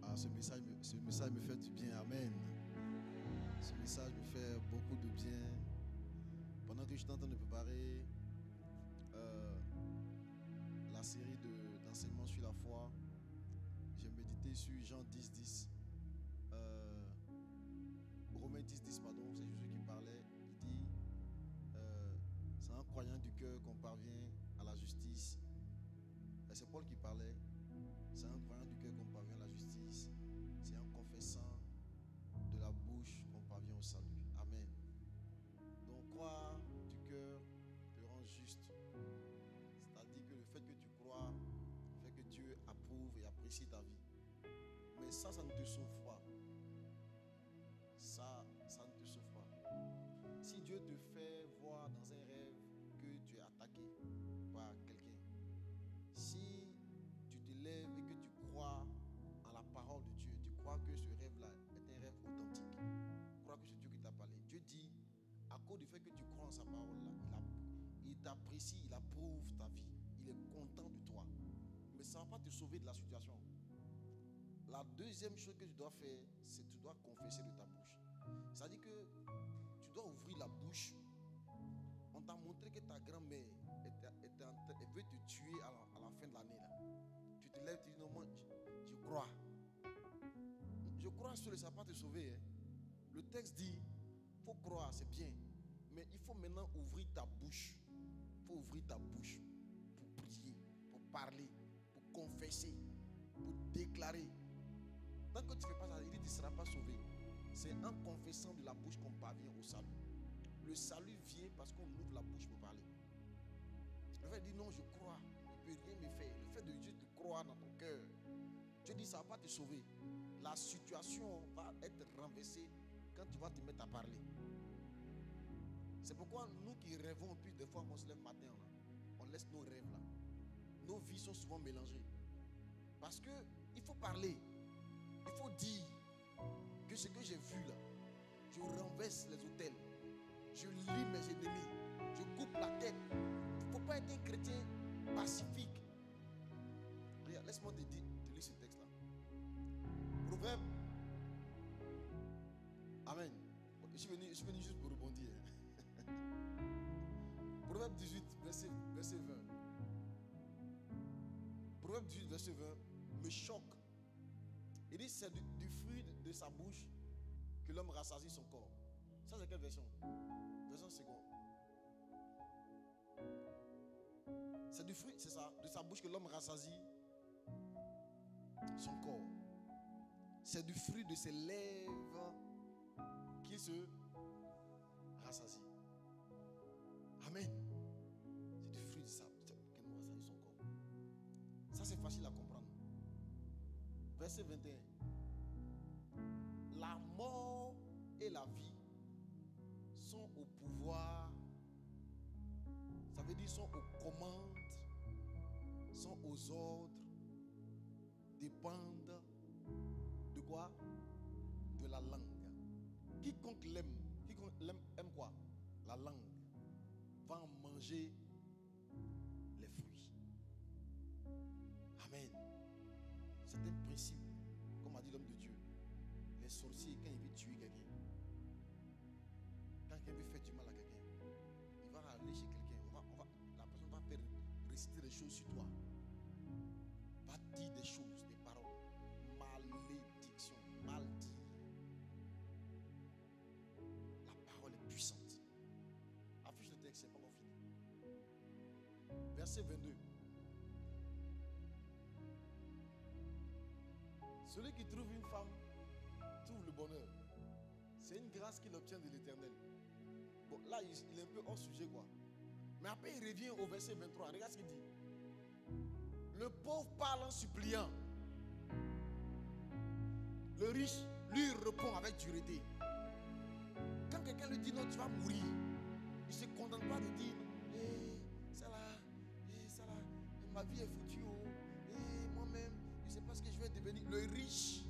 Ah, ce message me fait du bien, amen. Ce message me fait beaucoup de bien. Pendant que je suis en train de préparer la série d'enseignements sur la foi, j'ai médité sur Jean 10, Romains 10, pardon, c'est Jésus qui parlait. Il dit c'est en croyant du cœur qu'on parvient à la justice. Et c'est Paul qui parlait. C'est en croyant du cœur qu'on parvient à la justice. C'est en confessant de la bouche qu'on parvient au salut. Amen. Donc croire du cœur te rend juste. C'est-à-dire que le fait que tu crois fait que Dieu approuve et apprécie ta vie. Mais ça ne te sauve pas. Ça ne te sauve pas. Si Dieu te fait voir dans un rêve que tu es attaqué par quelqu'un, si tu te lèves et que tu crois en la parole de Dieu, tu crois que ce rêve-là est un rêve authentique, tu crois que c'est Dieu qui t'a parlé. Dieu dit, à cause du fait que tu crois en sa parole-là, il t'apprécie, il approuve ta vie, il est content de toi. Mais ça ne va pas te sauver de la situation. La deuxième chose que tu dois faire, c'est que tu dois confesser de ta bouche. C'est-à-dire que tu dois ouvrir la bouche. On t'a montré que ta grand-mère elle veut te tuer à la fin de l'année. Là. Tu te lèves, tu dis non, moi, je crois. Je crois seul, ça ne va pas te sauver. Hein. Le texte dit, il faut croire, c'est bien. Mais il faut maintenant ouvrir ta bouche. Il faut ouvrir ta bouche pour prier, pour parler, pour confesser, pour déclarer. Tant que tu ne fais pas ça, il dit que tu ne seras pas sauvé. C'est en confessant de la bouche qu'on parvient au salut. Le salut vient parce qu'on ouvre la bouche pour parler. Le fait de dire non, je crois, il ne peut rien me faire. Le fait de juste croire dans ton cœur, Dieu dit ça ne va pas te sauver. La situation va être renversée quand tu vas te mettre à parler. C'est pourquoi nous qui rêvons, puis des fois on se lève le matin, là, on laisse nos rêves là. Nos vies sont souvent mélangées. Parce qu'il faut parler. Il faut dire que ce que j'ai vu là, je renverse les autels, je lis mes ennemis, je coupe la tête. Il ne faut pas être un chrétien pacifique. Regarde, laisse-moi te lire ce texte-là. Proverbe. Amen. Je suis venu juste pour rebondir. Proverbe 18, verset 20. Proverbe 18, verset 20 me choque. Il dit c'est du fruit de sa bouche que l'homme rassasie son corps. Ça c'est quelle version? Version seconde. C'est du fruit, c'est ça, de sa bouche que l'homme rassasie son corps. C'est du fruit de ses lèvres qu'il se rassasie. Amen. C'est du fruit de sa bouche qu'elle rassasie son corps. Ça c'est facile à comprendre. Verset 21. La mort et la vie sont au pouvoir. Ça veut dire sont aux commandes, sont aux ordres, dépendent de quoi? De la langue. Quiconque l'aime aime quoi? La langue. Va en manger les fruits. Amen. C'est un principe, comme a dit l'homme de Dieu. Les sorciers, quand ils veulent tuer quelqu'un, quand quelqu'un veut faire du mal à quelqu'un, il va aller chez quelqu'un, la personne va faire réciter des choses sur toi, va dire des choses, des paroles, malédiction, mal dit. La parole est puissante. Affiche le texte, c'est pas encore fini. Verset 22. Celui qui trouve une femme trouve le bonheur. C'est une grâce qu'il obtient de l'Éternel. Bon, là, il est un peu hors sujet, quoi. Mais après, il revient au verset 23. Regarde ce qu'il dit. Le pauvre parle en suppliant. Le riche lui répond avec dureté. Quand quelqu'un lui dit non, tu vas mourir, il ne se contente pas de dire ça là, ma vie est foutue. Moi-même, je ne sais pas ce que je vais devenir. Le riche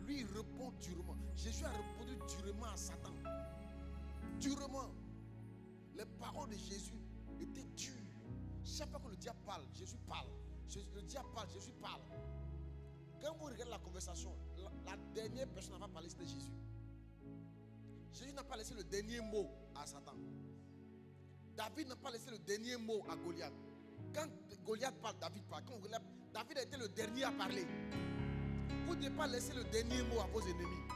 lui répond durement. Jésus a répondu durement à Satan. Durement. Les paroles de Jésus étaient dures. Chaque fois que le diable parle, Jésus parle. Le diable parle, Jésus parle. Quand vous regardez la conversation, la dernière personne à parler, c'était Jésus. Jésus n'a pas laissé le dernier mot à Satan. David n'a pas laissé le dernier mot à Goliath. Quand Goliath parle, David parle. Quand David a été le dernier à parler. Vous ne devez pas laisser le dernier mot à vos ennemis.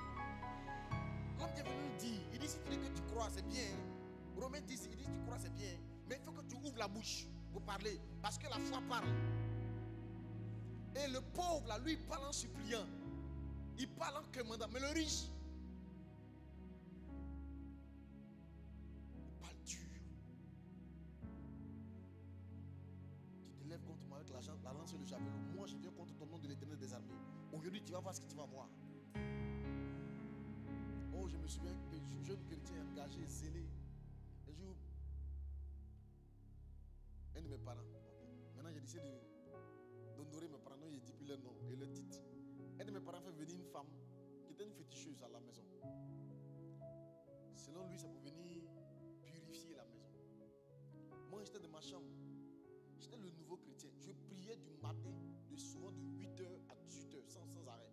L'homme est venu nous dire, il dit si tu dis que tu crois, c'est bien. Romains 10, il dit si tu crois, c'est bien. Mais il faut que tu ouvres la bouche pour parler. Parce que la foi parle. Et le pauvre, là, lui, il parle en suppliant. Il parle en commandant. Mais le riche, il parle dur. Tu te lèves contre moi avec la lance et le javelot. Moi, je viens contre ton nom de l'Éternel des armées. Aujourd'hui, tu vas voir ce que tu vas voir. Oh, je me souviens que je suis jeune chrétien engagé, zélé. Un jour, un de mes parents, maintenant j'ai décidé d'honorer mes parents, non, il dit plus leur nom et leur titre. Un de mes parents fait venir une femme qui était une féticheuse à la maison. Selon lui, ça pouvait venir purifier la maison. Moi, j'étais dans ma chambre. J'étais le nouveau chrétien. Je priais du matin, souvent de 8h à 18h, sans arrêt.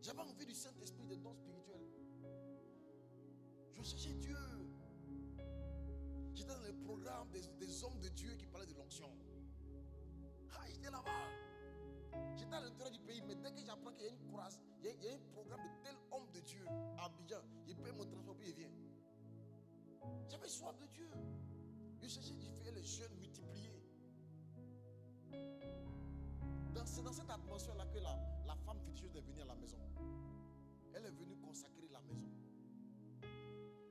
J'avais envie du Saint-Esprit, des dons spirituels. Je cherchais Dieu. J'étais dans le programme des hommes de Dieu qui parlaient de l'onction. Ah, j'étais là-bas. J'étais à l'intérieur du pays, mais dès que j'apprends qu'il y a une croix, il y a un programme de tel homme de Dieu à Abidjan, il paye mon transport puis il vient. J'avais soif de Dieu. Je cherchais d'y faire les jeunes multipliés. C'est dans cette atmosphère-là que la femme féticheuse est venue à la maison. Elle est venue consacrer la maison.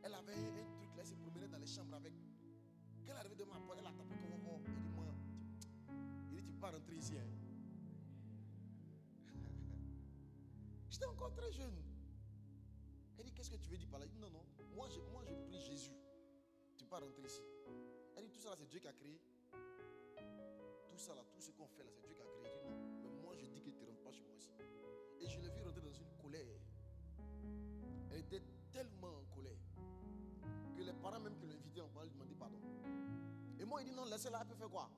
Elle avait un truc là, elle se promenait dans les chambres avec. Quand elle est arrivée devant ma porte, elle a tapé comme un. Elle dit, moi, il dit, tu peux pas rentrer ici. Hein. J'étais encore très jeune. Elle dit, qu'est-ce que tu veux dire par là? Il dit, non, moi je prie Jésus. Tu peux pas rentrer ici. Elle dit, tout ça là, c'est Dieu qui a créé. Tout ça là, tout ce qu'on fait là, c'est Dieu qui a créé. Elle dit, non, mais moi je dis que tu ne rentres pas chez moi ici. Et je l'ai vu rentrer dans une colère. Elle était tellement en colère que les parents même qui l'ont invité en lui demandaient pardon. Et moi, il dit non, laissez-la, elle peut faire quoi?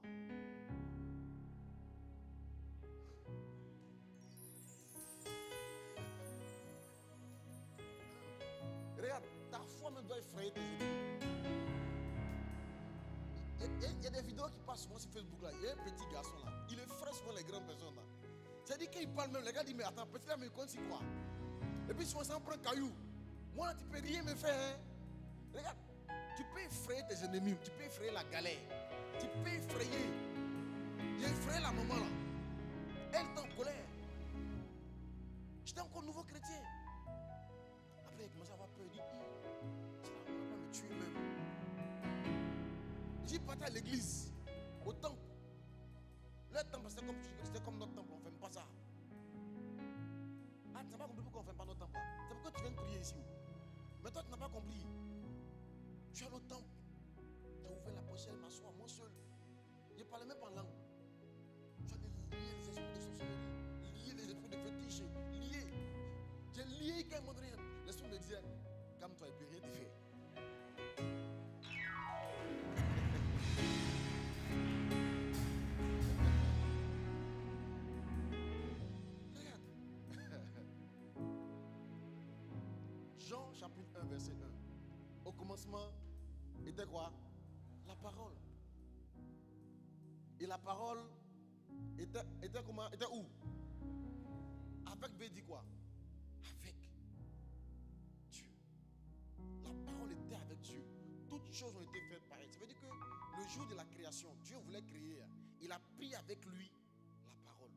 Regarde, ta foi même doit effrayer tes ennemis. Il y a des vidéos qui passent souvent sur Facebook là. Il y a un petit garçon là. Il effraie souvent les grandes personnes là. C'est-à-dire qu'il parle même, les gars disent mais attends, petit là, mais quand c'est quoi? Et puis souvent ça en prend caillou. Moi là, tu peux rien me faire. Hein? Regarde, tu peux effrayer tes ennemis, tu peux effrayer la galère. Tu peux effrayer. J'ai effrayé la maman là. Elle est en colère. J'étais encore nouveau chrétien. Après, il commence à avoir peur. Il dit, ça va pas me tuer même. J'ai parti à l'église, au temple. Le temple, c'était comme notre temple, on ne fait pas ça. Ah, tu n'as pas compris pourquoi on ne fait pas notre temple. C'est pourquoi tu viens de prier ici. Mais toi, tu n'as pas compris. Tu es à notre temple. Tu as ouvert la poche, elle m'assoit, moi seul. Je ne parlais même pas en langue. Tu as lié les esprits de sorcellerie, lié les esprits de fétiche, lié. J'ai lié quand même rien. L'esprit me disait, calme-toi, il ne peut rien te faire. Jean chapitre 1 verset 1. Au commencement était quoi? La parole. Et la parole était comment? Était où? Avec veut dire quoi? Avec Dieu. La parole était avec Dieu. Toutes choses ont été faites par elle. Ça veut dire que le jour de la création, Dieu voulait créer. Il a pris avec lui la parole.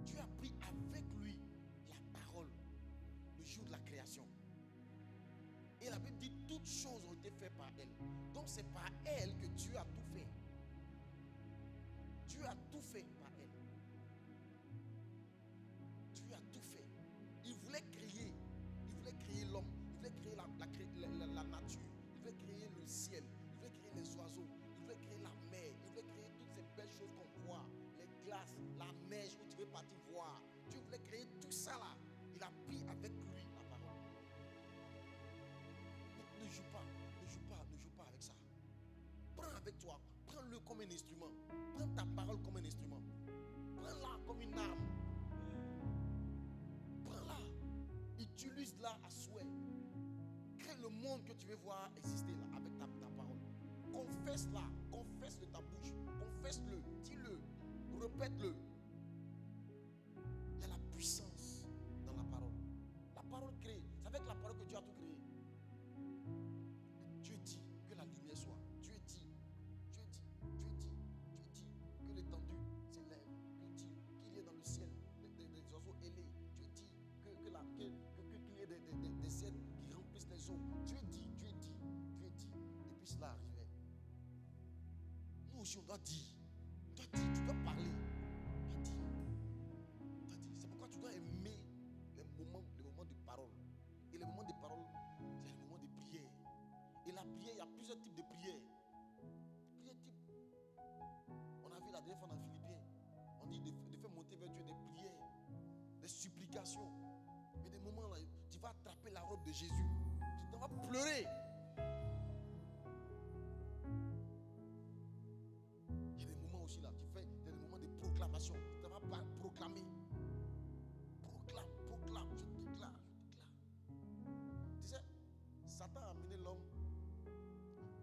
Dieu a pris avec lui la parole le jour de la création. Et la Bible dit toutes choses ont été faites par elle. Donc c'est par elle que Dieu a tout fait. Dieu a tout fait par elle. Dieu a tout fait. Il voulait créer l'homme, il voulait créer la nature, il voulait créer le ciel, il voulait créer les oiseaux, il voulait créer la mer, il voulait créer toutes ces belles choses qu'on voit, les glaces, la neige où tu veux partir voir. Dieu voulait créer tout ça là. Il a pris avec lui la parole. Ne joue pas avec ça. Prends avec toi, prends-le comme un instrument. Prends ta parole comme un instrument. Prends-la comme une arme. Prends-la. Utilise-la à souhait. Crée le monde que tu veux voir exister là avec ta parole. Confesse-la, confesse de ta bouche. Confesse-le, dis-le, répète-le. Il y a la puissance dans la parole. La parole crée. C'est avec la parole que Dieu a tout créé. Dieu dit que la lumière soit. Dieu dit que l'étendue s'élève. Dieu dit qu'il y ait dans le ciel des oiseaux ailés. Dieu dit qu'il y ait des ciels qui remplissent les eaux. Dieu dit. Et puis cela arrivait. Nous aussi on doit dire. Tu dois parler. C'est pourquoi tu dois aimer les moments de parole. Et les moments de parole, c'est les moments de prière. Et la prière, il y a plusieurs types de prières. Plusieurs types. On a vu la dernière fois dans Philippiens. On dit de faire monter vers Dieu des prières, des supplications. Mais des moments là, tu vas attraper la robe de Jésus. Tu vas pleurer. Il y a des moments aussi là, tu fais des moments de proclamation. Tu vas proclamer. Proclame, je déclare. Tu sais, Satan a amené l'homme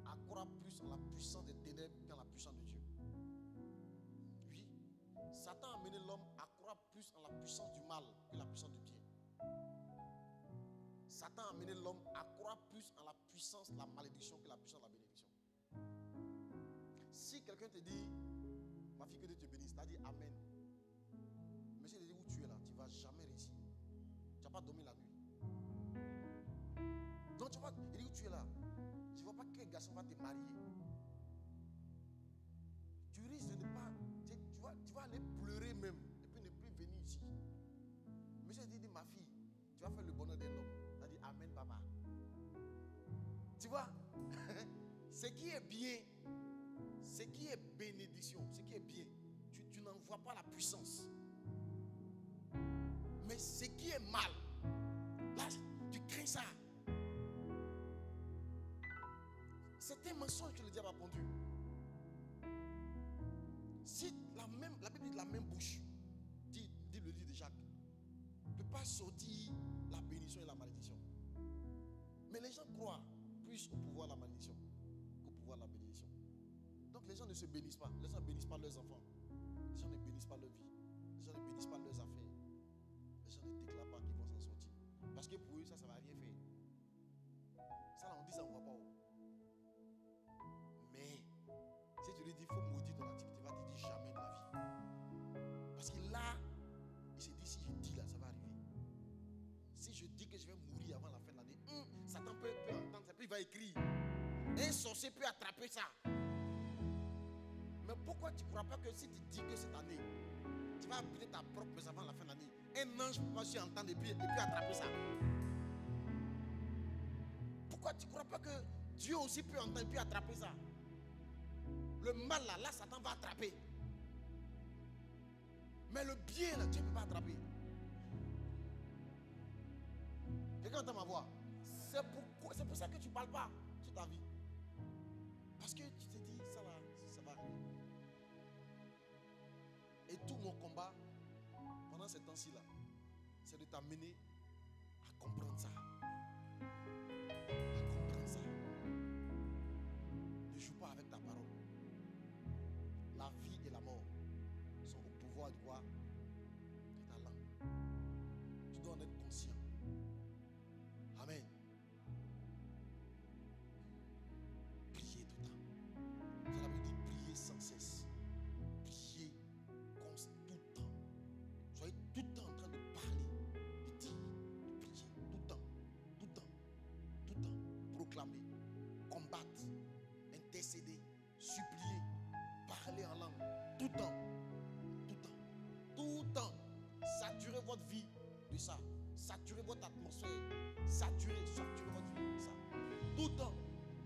à croire plus en la puissance des ténèbres qu'en la puissance de Dieu. Oui, Satan a amené l'homme à croire plus en la puissance du mal que la puissance du bien. Satan a amené l'homme à croire plus en la puissance de la malédiction que la puissance de la bénédiction. Si quelqu'un te dit, ma fille, que Dieu te bénisse, tu as dit Amen. Monsieur te dit où tu es là, tu ne vas jamais réussir. Tu n'as pas dormi la nuit. Donc tu vois, il dit où tu es là. Tu ne vois pas quel garçon va te marier. Tu risques de ne pas. Tu vas aller pleurer même. Et puis ne plus venir ici. Monsieur dit ma fille, tu vas faire le bonheur d'un homme. Tu as dit Amen, papa. Tu vois, ce qui est bien, ce qui est bénédiction, ce qui est bien, tu n'en vois pas la puissance. Mais ce qui est mal, là, tu crains ça. C'est un mensonge que le diable a pondu. Si la Bible dit la même bouche, dit le livre de Jacques, ne peut pas sortir la bénédiction et la malédiction. Mais les gens croient plus au pouvoir de la malédiction qu'au pouvoir de la bénédiction. Donc les gens ne se bénissent pas. Les gens ne bénissent pas leurs enfants. Les gens ne bénissent pas leur vie. Les gens ne bénissent pas leurs affaires. Les gens ne déclarent pas qu'ils vont s'en sortir. Parce que pour eux, ça ne va rien faire. Ça, là, on dit ça, on ne voit pas. Mais si tu lui dis, il faut maudire ton activité, il va te dire jamais de la vie. Parce que là, il se dit, si je dis là, ça va arriver. Si je dis que je vais mourir avant la fin de l'année, Satan peut entendre ça, puis il va écrire. Un sorcier peut attraper ça. Mais pourquoi tu ne crois pas que si tu dis que cette année, tu vas appeler ta propre maison avant la fin de l'année, un ange ne peut pas s'y entendre et puis attraper ça? Pourquoi tu ne crois pas que Dieu aussi peut entendre et puis attraper ça? Le mal là, Satan va attraper. Mais le bien là, Dieu ne peut pas attraper. Quelqu'un entend ma voix? C'est pour ça que tu ne parles pas sur ta vie. Parce que tu te dis, ça là, ça va arriver. Et tout mon combat, pendant ces temps-ci là, c'est de t'amener à comprendre ça. À comprendre ça. Ne joue pas avec ta parole. La vie et la mort sont au pouvoir de quoi? De ta langue. Tu dois en être conscient. Amen. Priez tout le temps. Cela veut dire prier sans cesse. Priez tout le temps. Soyez tout le temps en train de parler, de dire, de prier. Tout le temps. Tout le temps. Tout le temps. Proclamer. Combattre. Intercéder. Supplier. Parler en langue. Tout le temps. Tout le temps. Tout le temps. Saturez votre vie de ça. Saturez votre atmosphère. Saturez votre vie de ça. Tout le temps.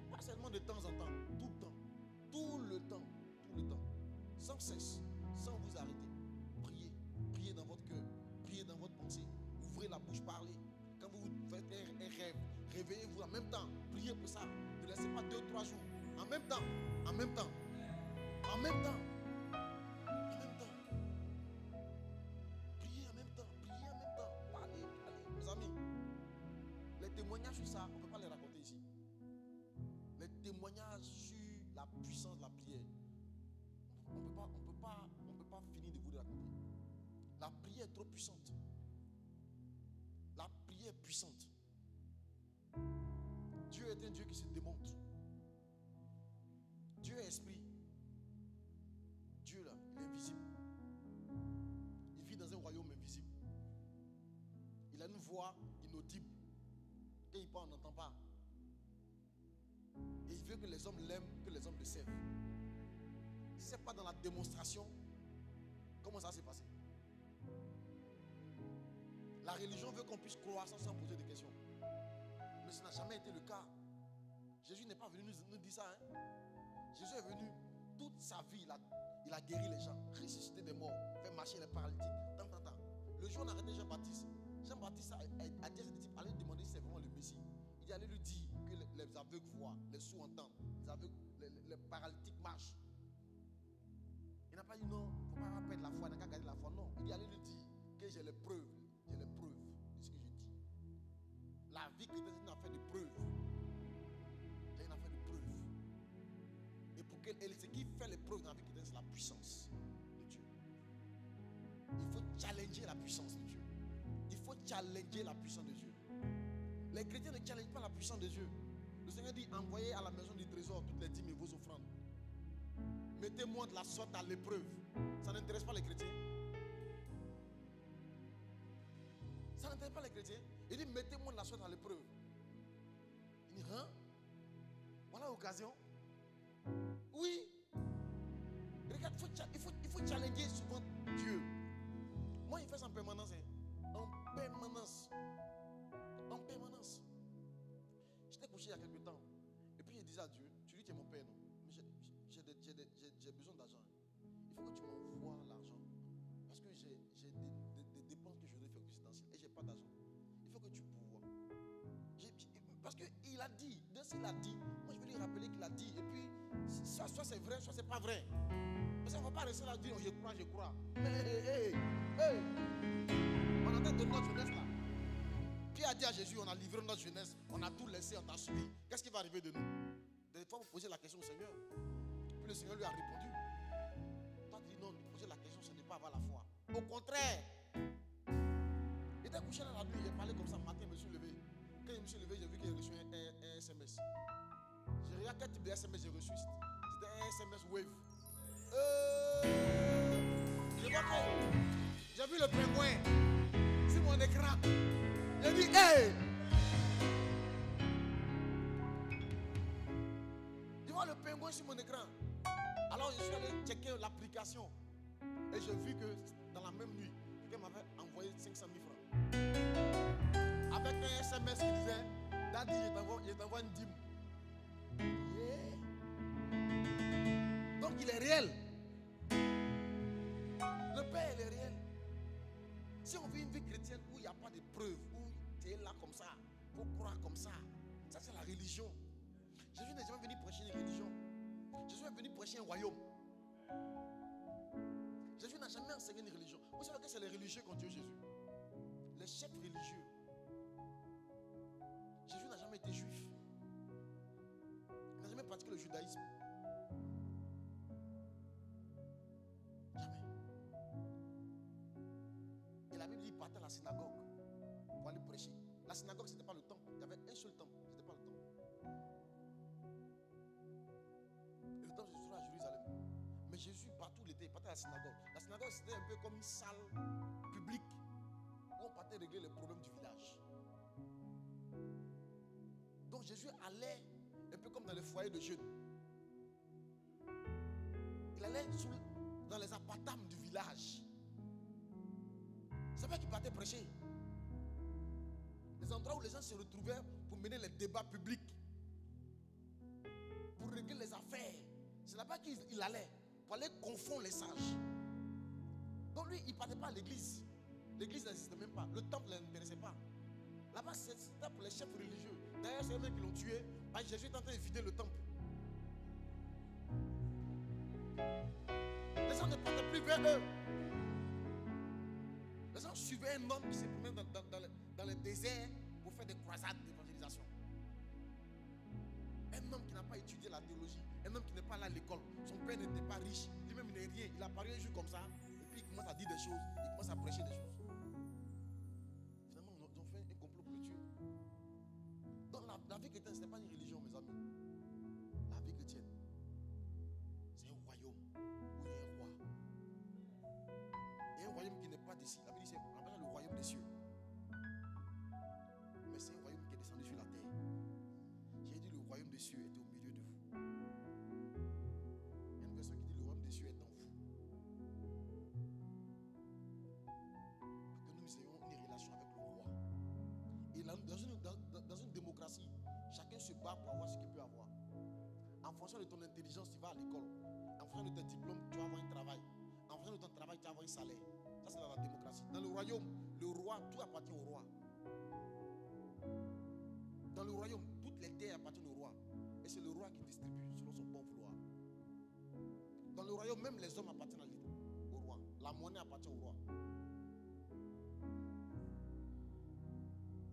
Pas seulement de temps en temps. Tout le temps. Tout le temps. Tout le temps. Sans cesse. Sans vous arrêter. Priez. Priez dans votre cœur. Priez dans votre pensée. Ouvrez la bouche, parlez. Quand vous faites un rêve, réveillez-vous en même temps. Priez pour ça. Ne laissez pas 2 ou 3 jours. En même temps. En même temps. En même temps. En même temps. Priez en même temps. Priez en même temps. Parlez. Mes amis, les témoignages sur ça, on ne peut pas les raconter ici. Les témoignages sur la puissance de la prière, on ne peut pas finir de vous les raconter. La prière est trop puissante. La prière est puissante. Dieu est un Dieu qui se démontre. Dieu est esprit. Dieu là, il est invisible. Il vit dans un royaume invisible. Il a une voix inaudible. Quand il parle, on n'entend pas. Et il veut que les hommes l'aiment, que les hommes le servent. Si ce n'est pas dans la démonstration, comment ça s'est passé? La religion veut qu'on puisse croire sans poser de questions. Mais ça n'a jamais été le cas. Jésus n'est pas venu nous dire ça. Jésus est venu, toute sa vie, il a guéri les gens, ressuscité des morts, fait marcher les paralytiques. Le jour où on a arrêté Jean-Baptiste, Jean-Baptiste a dit à ses disciples, allez demander si c'est vraiment le Messie. Il dit, allez lui dire que les aveugles voient, les sourds entendent, les paralytiques marchent. Il n'a pas dit non, il ne faut pas perdre la foi, il n'a qu'à garder la foi. Non, il dit, allez lui dire que j'ai les preuves de ce que je dis. La vie chrétienne est une affaire de preuves. C'est une affaire de preuves. Et pour ce qui fait les preuves dans la vie chrétienne, c'est la puissance de Dieu. Il faut challenger la puissance de Dieu. Il faut challenger la puissance de Dieu. Les chrétiens ne challengent pas la puissance de Dieu. Le Seigneur dit, envoyez à la maison du trésor toutes les dîmes et vos offrandes. Mettez-moi de la sorte à l'épreuve. Ça n'intéresse pas les chrétiens. Ça n'intéresse pas les chrétiens. Il dit, mettez-moi de la sorte à l'épreuve. Il dit, hein? Voilà l'occasion. Oui. Regarde, il faut challenger souvent Dieu. Moi, il fait ça en permanence. En permanence. En permanence. J'étais couché il y a quelque temps. Et puis, il disait à Dieu, tu dis que tu es mon père, non? Mais j'ai besoin d'argent. Il faut que tu m'envoies l'argent. Parce que j'ai des dépenses que je dois faire résidentiel et je n'ai pas d'argent. Il faut que tu pourvoies. Parce qu'il a dit, s'il a dit, moi je vais lui rappeler qu'il a dit. Et puis, soit c'est vrai, soit c'est pas vrai. Parce qu'on ne va pas rester là et dire, oh, je crois. Mais on est en train de notre jeunesse là. Pierre a dit à Jésus, on a livré notre jeunesse, on a tout laissé, on t'a suivi. Qu'est-ce qui va arriver de nous? Des fois, vous posez la question au Seigneur. Puis le Seigneur lui a répondu. Toi, tu dis non, poser la question, ce n'est pas avoir la foi. Au contraire. Il était couché dans la nuit, j'ai parlé comme ça, matin, je me suis levé. Quand je me suis levé, j'ai vu qu'il a reçu un SMS. J'ai regardé quel type de SMS j'ai reçu. C'était un SMS Wave. Je vois que j'ai vu le pingouin sur mon écran. J'ai dit, hey! Je vois le pingouin sur mon écran. Alors je suis allé checker l'application. Et j'ai vu que dans la même nuit, quelqu'un m'avait envoyé 500 000 francs. Avec un SMS qui disait, Daddy, je t'envoie une dîme. Yeah. Donc il est réel. Le Père, il est réel. Si on vit une vie chrétienne où il n'y a pas de preuves, où tu es là comme ça, il faut croire comme ça, ça c'est la religion. Jésus n'est jamais venu prêcher une religion. Jésus est venu prêcher un royaume. Jésus n'a jamais enseigné une religion. Vous savez que c'est les religieux qui ont tué Jésus. Les chefs religieux. Jésus n'a jamais été juif. Il n'a jamais pratiqué le judaïsme. Jamais. Et la Bible dit, il partait à la synagogue pour aller prêcher. La synagogue, ce n'était pas le temple. Il y avait un seul temple. Ce n'était pas le temple. Et le temple, c'est toujours à Jérusalem. Mais Jésus, partout où il était, il partait à la synagogue. La synagogue, c'était un peu comme une salle publique où on partait régler les problèmes du village. Donc Jésus allait un peu comme dans les foyers de jeunes. Il allait dans les appartements du village. C'est pas qu'il partait prêcher. Les endroits où les gens se retrouvaient pour mener les débats publics, pour régler les affaires. C'est là-bas qu'il allait, pour aller confondre les sages. Donc lui, il ne partait pas à l'église. L'église n'existait même pas. Le temple ne l'intéressait pas. Là-bas, c'était pour les chefs religieux. D'ailleurs, c'est eux qui l'ont tué. Parce que Jésus est en train de vider le temple. Les gens ne partaient plus vers eux. Les gens suivaient un homme qui se promenait dans le désert pour faire des croisades d'évangélisation. Un homme qui n'a pas étudié la théologie. Un homme qui n'est pas allé à l'école. Son père n'était pas riche. Lui-même, il n'est rien. Il a apparu un jour comme ça. Et puis, il commence à dire des choses. Il commence à prêcher des choses. Finalement, ils ont fait un complot pour le tuer. Donc, la vie chrétienne, ce n'est pas une religion, mes amis. La vie chrétienne, c'est un royaume où il y a un roi. Il y a un royaume qui n'est pas d'ici. La Bible dit, on appelle le royaume des cieux. Mais c'est un royaume qui est descendu sur la terre. J'ai dit, le royaume des cieux était au milieu de vous. Il y a une version qui dit, le royaume des cieux est en vous. Pour que nous ayons une relation avec le roi. Et là, dans une démocratie, chacun se bat pour avoir ce qu'il peut avoir. En fonction de ton intelligence, tu vas à l'école. En fonction de tes diplômes, tu vas avoir un travail. En fonction de ton travail, tu vas avoir un salaire. Ça, c'est dans la démocratie. Dans le royaume, le roi, tout appartient au roi. Dans le royaume, toutes les terres appartiennent au roi. Et c'est le roi qui distribue selon son bon vouloir. Dans le royaume, même les hommes appartiennent au roi. La monnaie appartient au roi.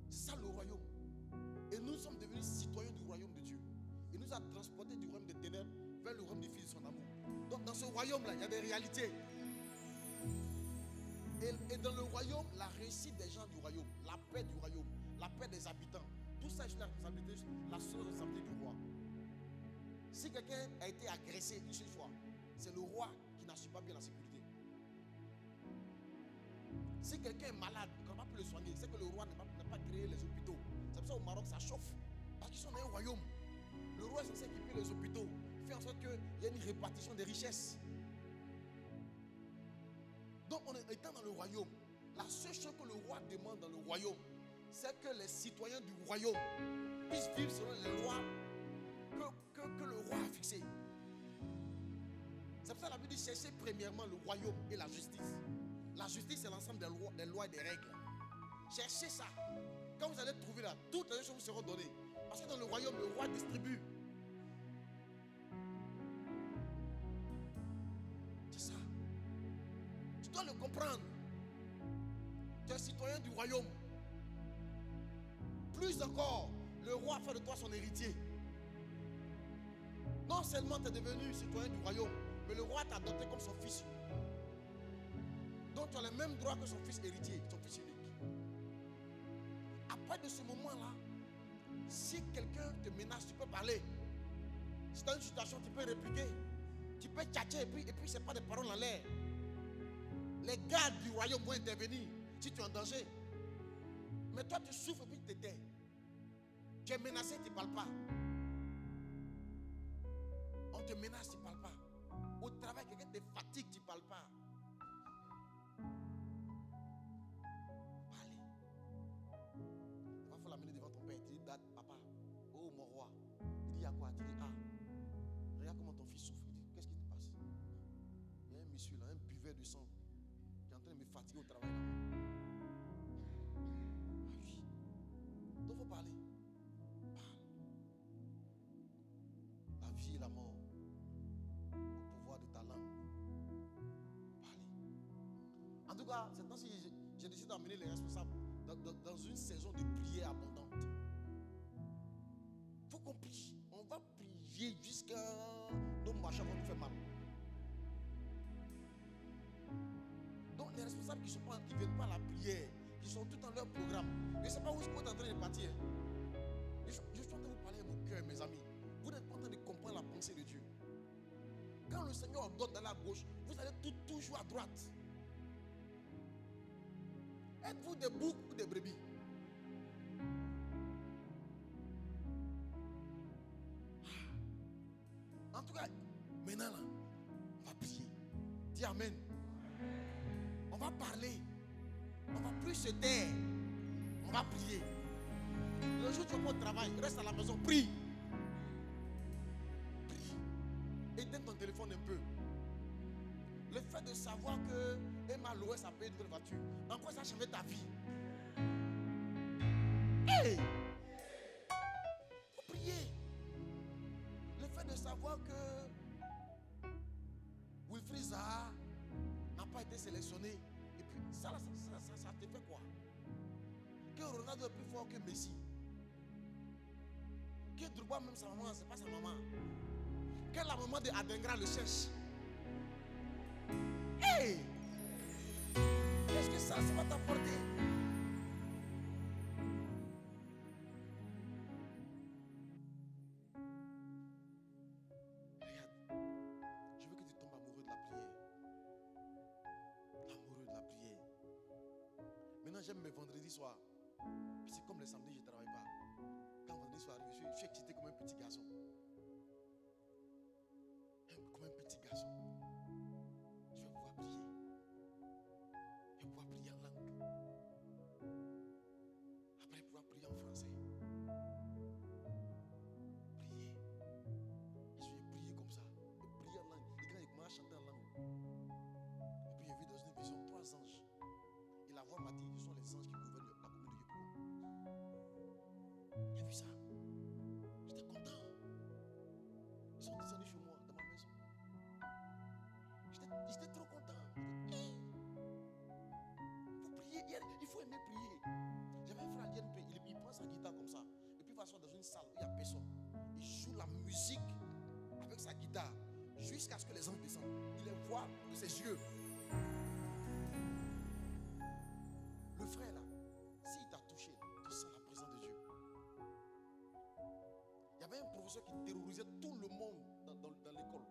C'est ça le royaume. Et nous sommes devenus citoyens du royaume de Dieu. Il nous a transportés du royaume des ténèbres vers le royaume du Fils de son amour. Donc dans ce royaume-là, il y a des réalités. Et dans le royaume, la réussite des gens du royaume, la paix du royaume, la paix des habitants, tout ça est la responsabilité, la seule responsabilité du roi. Si quelqu'un a été agressé une seule fois, c'est le roi qui n'assure pas bien la sécurité. Si quelqu'un est malade, qu'on ne va pas le soigner, c'est que le roi n'a pas créé les hôpitaux. C'est pour ça au Maroc ça chauffe. Parce qu'ils sont dans un royaume. Le roi est censé équiper les hôpitaux, faire en sorte qu'il y ait une répartition des richesses. Donc, étant dans le royaume, la seule chose que le roi demande dans le royaume, c'est que les citoyens du royaume puissent vivre selon les lois que le roi a fixées. C'est pour ça que la Bible dit chercher premièrement le royaume et la justice. La justice, c'est l'ensemble des lois et des règles. Cherchez ça. Quand vous allez trouver là, toutes les choses vous seront données. Parce que dans le royaume, le roi distribue. C'est ça. Tu dois le comprendre. Tu es citoyen du royaume. Plus encore, le roi fait de toi son héritier. Non seulement tu es devenu citoyen du royaume, mais le roi t'a adopté comme son fils. Donc tu as les mêmes droits que son fils héritier, son fils unique. Après de ce moment-là, si quelqu'un te menace, tu peux parler. Si tu as une situation, tu peux répliquer. Tu peux tchatcher et puis ce n'est pas des paroles en l'air. Les gardes du royaume vont intervenir si tu es en danger. Mais toi, tu souffres et puis tu te tais. Tu es menacé, tu ne parles pas. On te menace, tu ne parles pas. Au travail, quelqu'un te fatigue, tu ne parles pas. Parlez. Il va falloir l'amener devant ton père. Tu dis, Dad, papa, oh mon roi. Il dit, il y a quoi? Tu dis, ah, regarde comment ton fils souffre. Il dit, qu'est-ce qui te passe? Il y a un monsieur là, un buveur de sang, qui est en train de me fatiguer au travail là. Ah oui. Donc il faut parler. La vie et la mort au pouvoir de ta langue. Parlez. En tout cas, c'est ainsi que j'ai décidé d'amener les responsables dans une saison de prière abondante. Il faut qu'on prie. On va prier jusqu'à nos machins vont nous faire mal. Donc les responsables qui ne viennent pas à la prière, qui sont tout dans leur programme. Je ne sais pas où vous êtes en train de partir. Je suis en train de vous parler à mon cœur, mes amis. Vous n'êtes pas en train de comprendre la pensée de Dieu. Quand le Seigneur ordonne d'aller à gauche, vous allez toujours à droite. Êtes-vous des boucs ou des brebis? En tout cas, maintenant là, on va prier. Dis Amen. On va parler. On va plus se taire. On va prier. Le jour où tu vas au travail, reste à la maison, prie. Éteins ton téléphone un peu. Le fait de savoir que Emma Loès a payé une nouvelle voiture, en quoi ça a changé ta vie? Hey! Faut prier. Le fait de savoir que Wilfried Zaha n'a pas été sélectionné, et puis ça te fait quoi? Que Ronaldo est plus fort que Messi. Que Drogba, même sa maman, c'est pas sa maman. Que la maman de Adengra le cherche. Hey! Qu'est-ce que ça va t'apporter? Regarde, je veux que tu tombes amoureux de la prière. Amoureux de la prière. Maintenant, j'aime mes vendredis soirs. Puis c'est comme les samedis, je ne travaille pas. Quand vendredi soir arrive, je suis excité comme un petit garçon. Comme un petit garçon. Je vais pouvoir prier. Je vais pouvoir prier en langue. Après, pouvoir prier en français. Prier. Et je vais prier comme ça. Et prier en langue. Et quand il commence à chanter en langue. Et puis j'ai vu dans une vision 3 anges. Et la voix m'a dit, ce sont les anges qui gouvernent la commune de Yopougon. J'ai vu ça. J'étais content. Ils sont descendus chez moi, dans ma maison. J'étais trop content. Il faut prier. Il faut aimer prier. J'avais un frère à l'INP, il prend sa guitare comme ça. Et puis il va s'asseoir dans une salle où il n'y a personne. Il joue la musique avec sa guitare jusqu'à ce que les anges descendent. Il les voit de ses yeux. Le frère là, s'il t'a touché, tu sens la présence de Dieu. Il y avait un professeur qui terrorisait tout le monde dans l'école.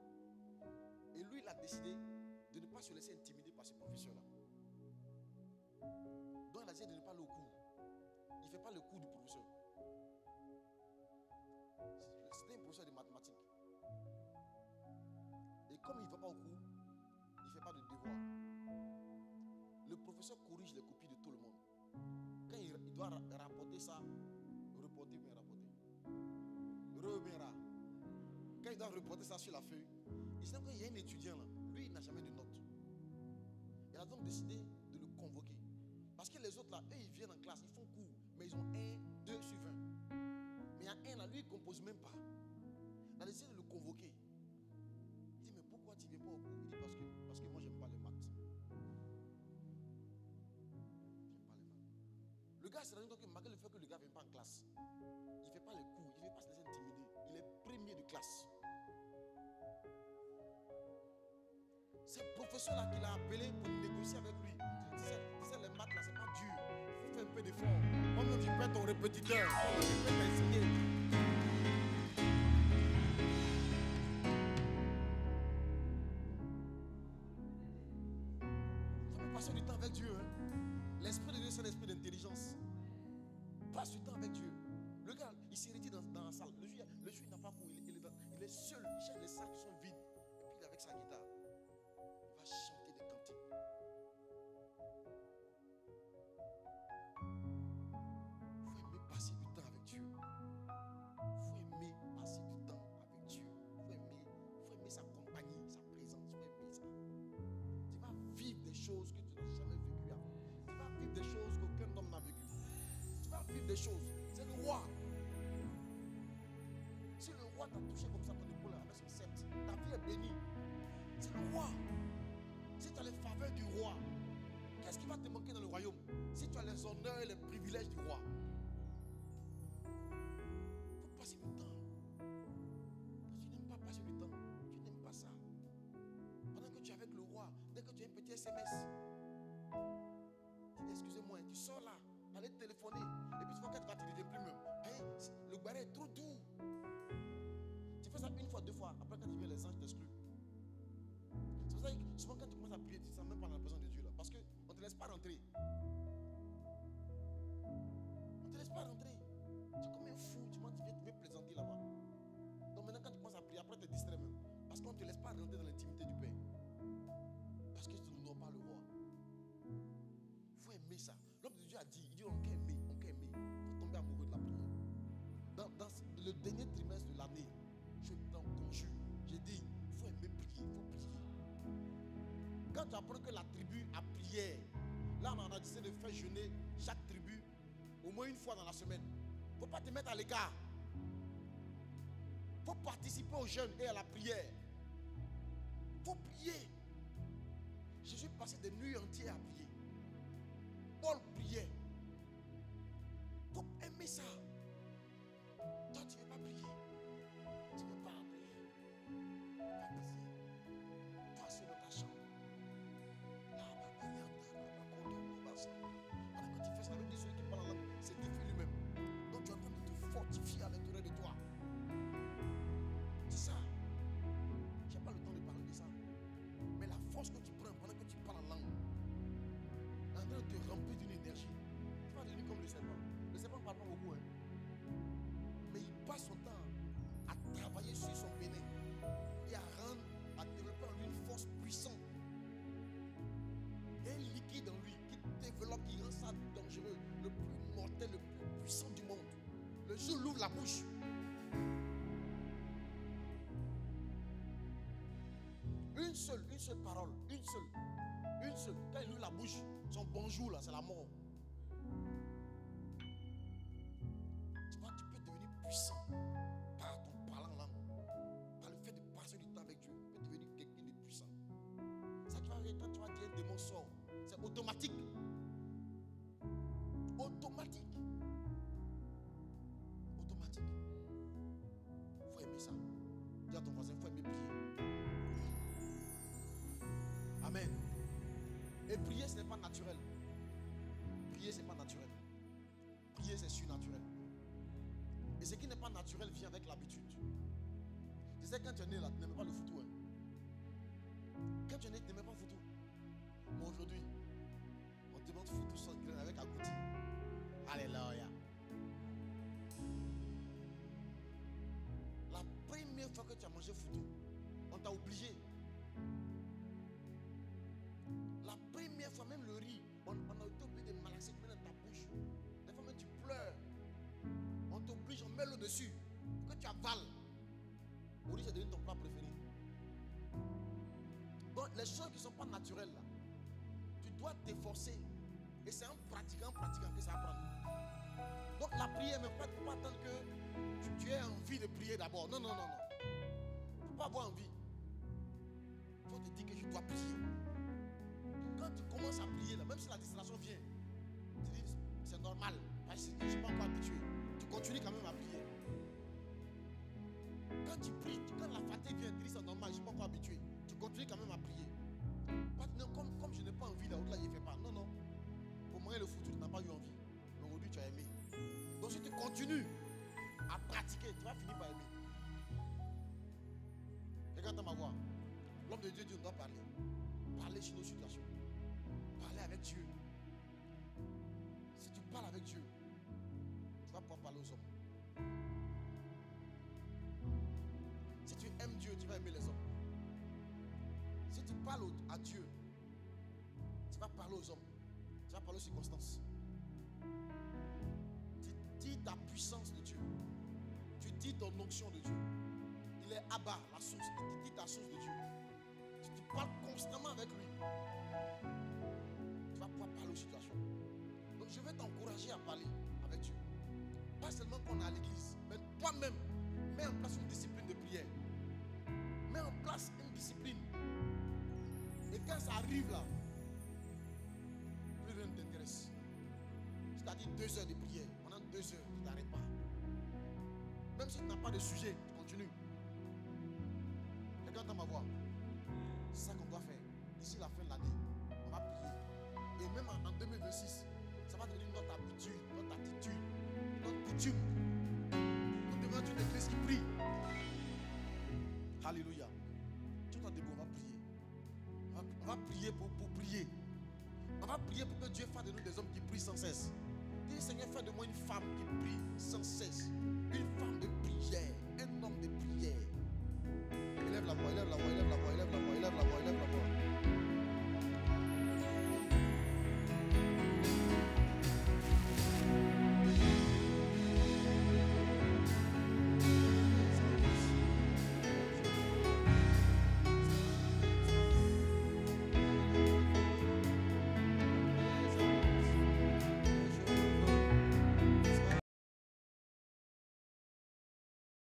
Et lui, il a décidé de ne pas se laisser intimider par ce professeur-là. Donc, il a décidé de ne pas aller au cours. Il ne fait pas le cours du professeur. C'était un professeur de mathématiques. Et comme il ne va pas au cours, il ne fait pas de devoir. Le professeur corrige les copies de tout le monde. Quand il doit rapporter ça, reporter. Quand il doit reporter ça sur la feuille, il sait qu'il y a un étudiant là, lui il n'a jamais de notes. Il a donc décidé Parce que les autres là, eux ils viennent en classe, ils font cours, mais ils ont 1, 2 sur 20. Mais il y a un là, lui il ne compose même pas. On a décidé de le convoquer. Il dit, mais pourquoi tu ne viens pas au cours? Il dit, parce que moi j'aime pas les maths. Le gars s'est rendu compte que malgré le fait que le gars ne vient pas en classe, il ne fait pas les cours, il ne fait pas se laisser intimider. Il est premier de classe. C'est le professeur là qui l'a appelé pour négocier avec lui. Tu sais, les maths là, c'est pas dur. Il faut faire un peu d'effort. Moi-même, je peux être ton répétiteur. Je peux t'enseigner. Il faut passer du temps avec Dieu. Hein. L'esprit de Dieu, c'est l'esprit d'intelligence. Passe du temps avec Dieu. Le gars, il s'est retiré dans la salle. Le juif n'a pas couru. Il est seul. Il cherche les salles qui sont vides. Et puis il est avec sa guitare. Il va chanter des cantiques. Il faut aimer passer du temps avec Dieu. Il faut aimer passer du temps avec Dieu. Il faut aimer sa compagnie, sa présence. Il faut aimer ça. Tu vas vivre des choses que tu n'as jamais vécues avant. Tu vas vivre des choses qu'aucun homme n'a vécues. Tu vas vivre des choses. C'est le roi. Si le roi t'a touché comme ça ton épaule avec son sceptre, ta vie est bénie. C'est le roi. Si tu as les faveurs du roi, qu'est-ce qui va te manquer dans le royaume? Si tu as les honneurs et les privilèges du roi. Il faut passer du temps. Tu n'aimes pas passer du temps. Tu n'aimes pas ça. Pendant que tu es avec le roi, dès que tu as un petit SMS, tu dis excusez-moi, tu sors là, aller te téléphoner. Et puis tu vois que tu ne deviens plus même. Hey, le barré est trop doux. Tu fais ça une fois, deux fois. Après, quand tu viens, les anges t'excluent. C'est pour ça que souvent, quand tu commences à prier, tu ne sens même pas la présence de Dieu là. Parce qu'on ne te laisse pas rentrer. On ne te laisse pas rentrer. Tu es comme un fou. Tu viens te présenter là-bas. Donc maintenant, quand tu commences à prier, après, tu te distrais même. Parce qu'on ne te laisse pas rentrer dans l'intimité du Père. Parce que tu n'honores pas le roi. Il faut aimer ça. L'homme de Dieu a dit, il dit, on peut aimer, on peut aimer. Il faut tomber amoureux de la prière. Dans le dernier trimestre de l'année, je t'en conjure. J'ai dit, il faut aimer prier, il faut prier. Quand tu apprends que la tribu a prié, là on a décidé de faire jeûner chaque tribu au moins une fois dans la semaine. Il ne faut pas te mettre à l'écart. Il faut participer au jeûne et à la prière. Il faut prier. Jésus passait des nuits entières à prier. Paul priait. Il faut aimer ça. Toi, tu ne veux pas prier. Tu ne veux pas prier. Va prier. Toi, seul dans ta chambre. Pendant que tu fais ça avec celui qui parle en langue, c'est défi lui-même. Donc tu es en train de te fortifier à l'intérieur de toi. C'est ça. Je n'ai pas le temps de parler de ça. Mais la force que tu prends pendant que tu parles en langue, est en train de te remplir d'une énergie. Tu vas devenir comme le serpent. Le serpent ne parle pas beaucoup. Hein. Mais il passe son temps à travailler sur son bénin et à développer en lui une force puissante. Il y a un liquide en lui qui développe, qui rend ça dangereux, le plus mortel, le plus puissant du monde. Le jour où il ouvre la bouche, une seule parole, une seule. Quand il ouvre la bouche, son bonjour là, c'est la mort. Tu vois, tu peux devenir puissant par ton parlant en langue, par le fait de passer du temps avec Dieu. Tu peux devenir quelqu'un de puissant. Ça, tu vois, quand tu vas dire un démon sort, c'est automatique. Automatique. Automatique. Il faut aimer ça. Dis à ton voisin, il faut aimer prier. Amen. Et prier, ce n'est pas naturel. Prier, ce n'est pas naturel. Prier, c'est surnaturel. Et ce qui n'est pas naturel vient avec l'habitude. Tu sais, quand tu es né là, tu n'aimes pas le foutu. Hein? Quand tu es né, tu n'aimais pas le foutu. Mais aujourd'hui, on te demande foutu sans grain avec agouti. Alléluia. La première fois que tu as mangé foutu, on t'a obligé. La première fois, même le riz, on a été obligé de malaxer dans ta bouche. Des fois, même tu pleures. On t'oblige, on met l'eau dessus pour que tu avales. Au riz, c'est devenu ton plat préféré. Donc, les choses qui ne sont pas naturelles, là, tu dois t'efforcer Et c'est en pratiquant que ça va prendre. Donc la prière, mais il ne faut pas attendre que tu aies envie de prier d'abord. Non. Il ne faut pas avoir envie. Il faut te dire que je dois prier. Quand tu commences à prier, là, même si la distraction vient, tu dis c'est normal. Je ne suis pas encore habitué. Tu continues quand même à prier. Quand tu pries, quand la fatigue vient, tu dis c'est normal, je ne suis pas encore habitué. Tu continues quand même à prier. Maintenant, comme je n'ai pas envie, là, au-delà, je ne fais pas. Non. Pour moi, le foot, tu n'as pas eu envie. Mais aujourd'hui, tu as aimé. Donc, si tu continues à pratiquer, tu vas finir par aimer. Regarde ma voix. L'homme de Dieu dit on doit parler. Parler sur nos situations. Parler avec Dieu. Si tu parles avec Dieu, tu vas pouvoir parler aux hommes. Si tu aimes Dieu, tu vas aimer les hommes. Si tu parles à Dieu, tu vas parler aux hommes. Tu vas parler aux circonstances. Tu dis ta puissance de Dieu. Tu dis ton onction de Dieu. Il est Abba, la source. Tu dis ta source de Dieu. Tu parles constamment avec lui. Tu vas pouvoir parler aux situations. Donc je vais t'encourager à parler avec Dieu. Pas seulement qu'on est à l'église, mais toi-même, mets en place une discipline de prière. Mets en place une discipline. Et quand ça arrive là, plus rien ne t'intéresse. C'est-à-dire 2 heures de prière. Pendant 2 heures, tu n'arrêtes pas. Même si tu n'as pas de sujet, tu continues. Quelqu'un entend ma voix. C'est ça qu'on doit faire. D'ici la fin de l'année, on va prier. Et même en 2026, ça va devenir notre habitude, notre attitude, notre coutume. On devient une église qui prie. Alléluia. Tu dois debout, on va prier. On va prier pour prier. On va prier pour que Dieu fasse de nous des hommes qui prient sans cesse. Dis Seigneur, fais de moi une femme qui prie sans cesse. Une femme de prière.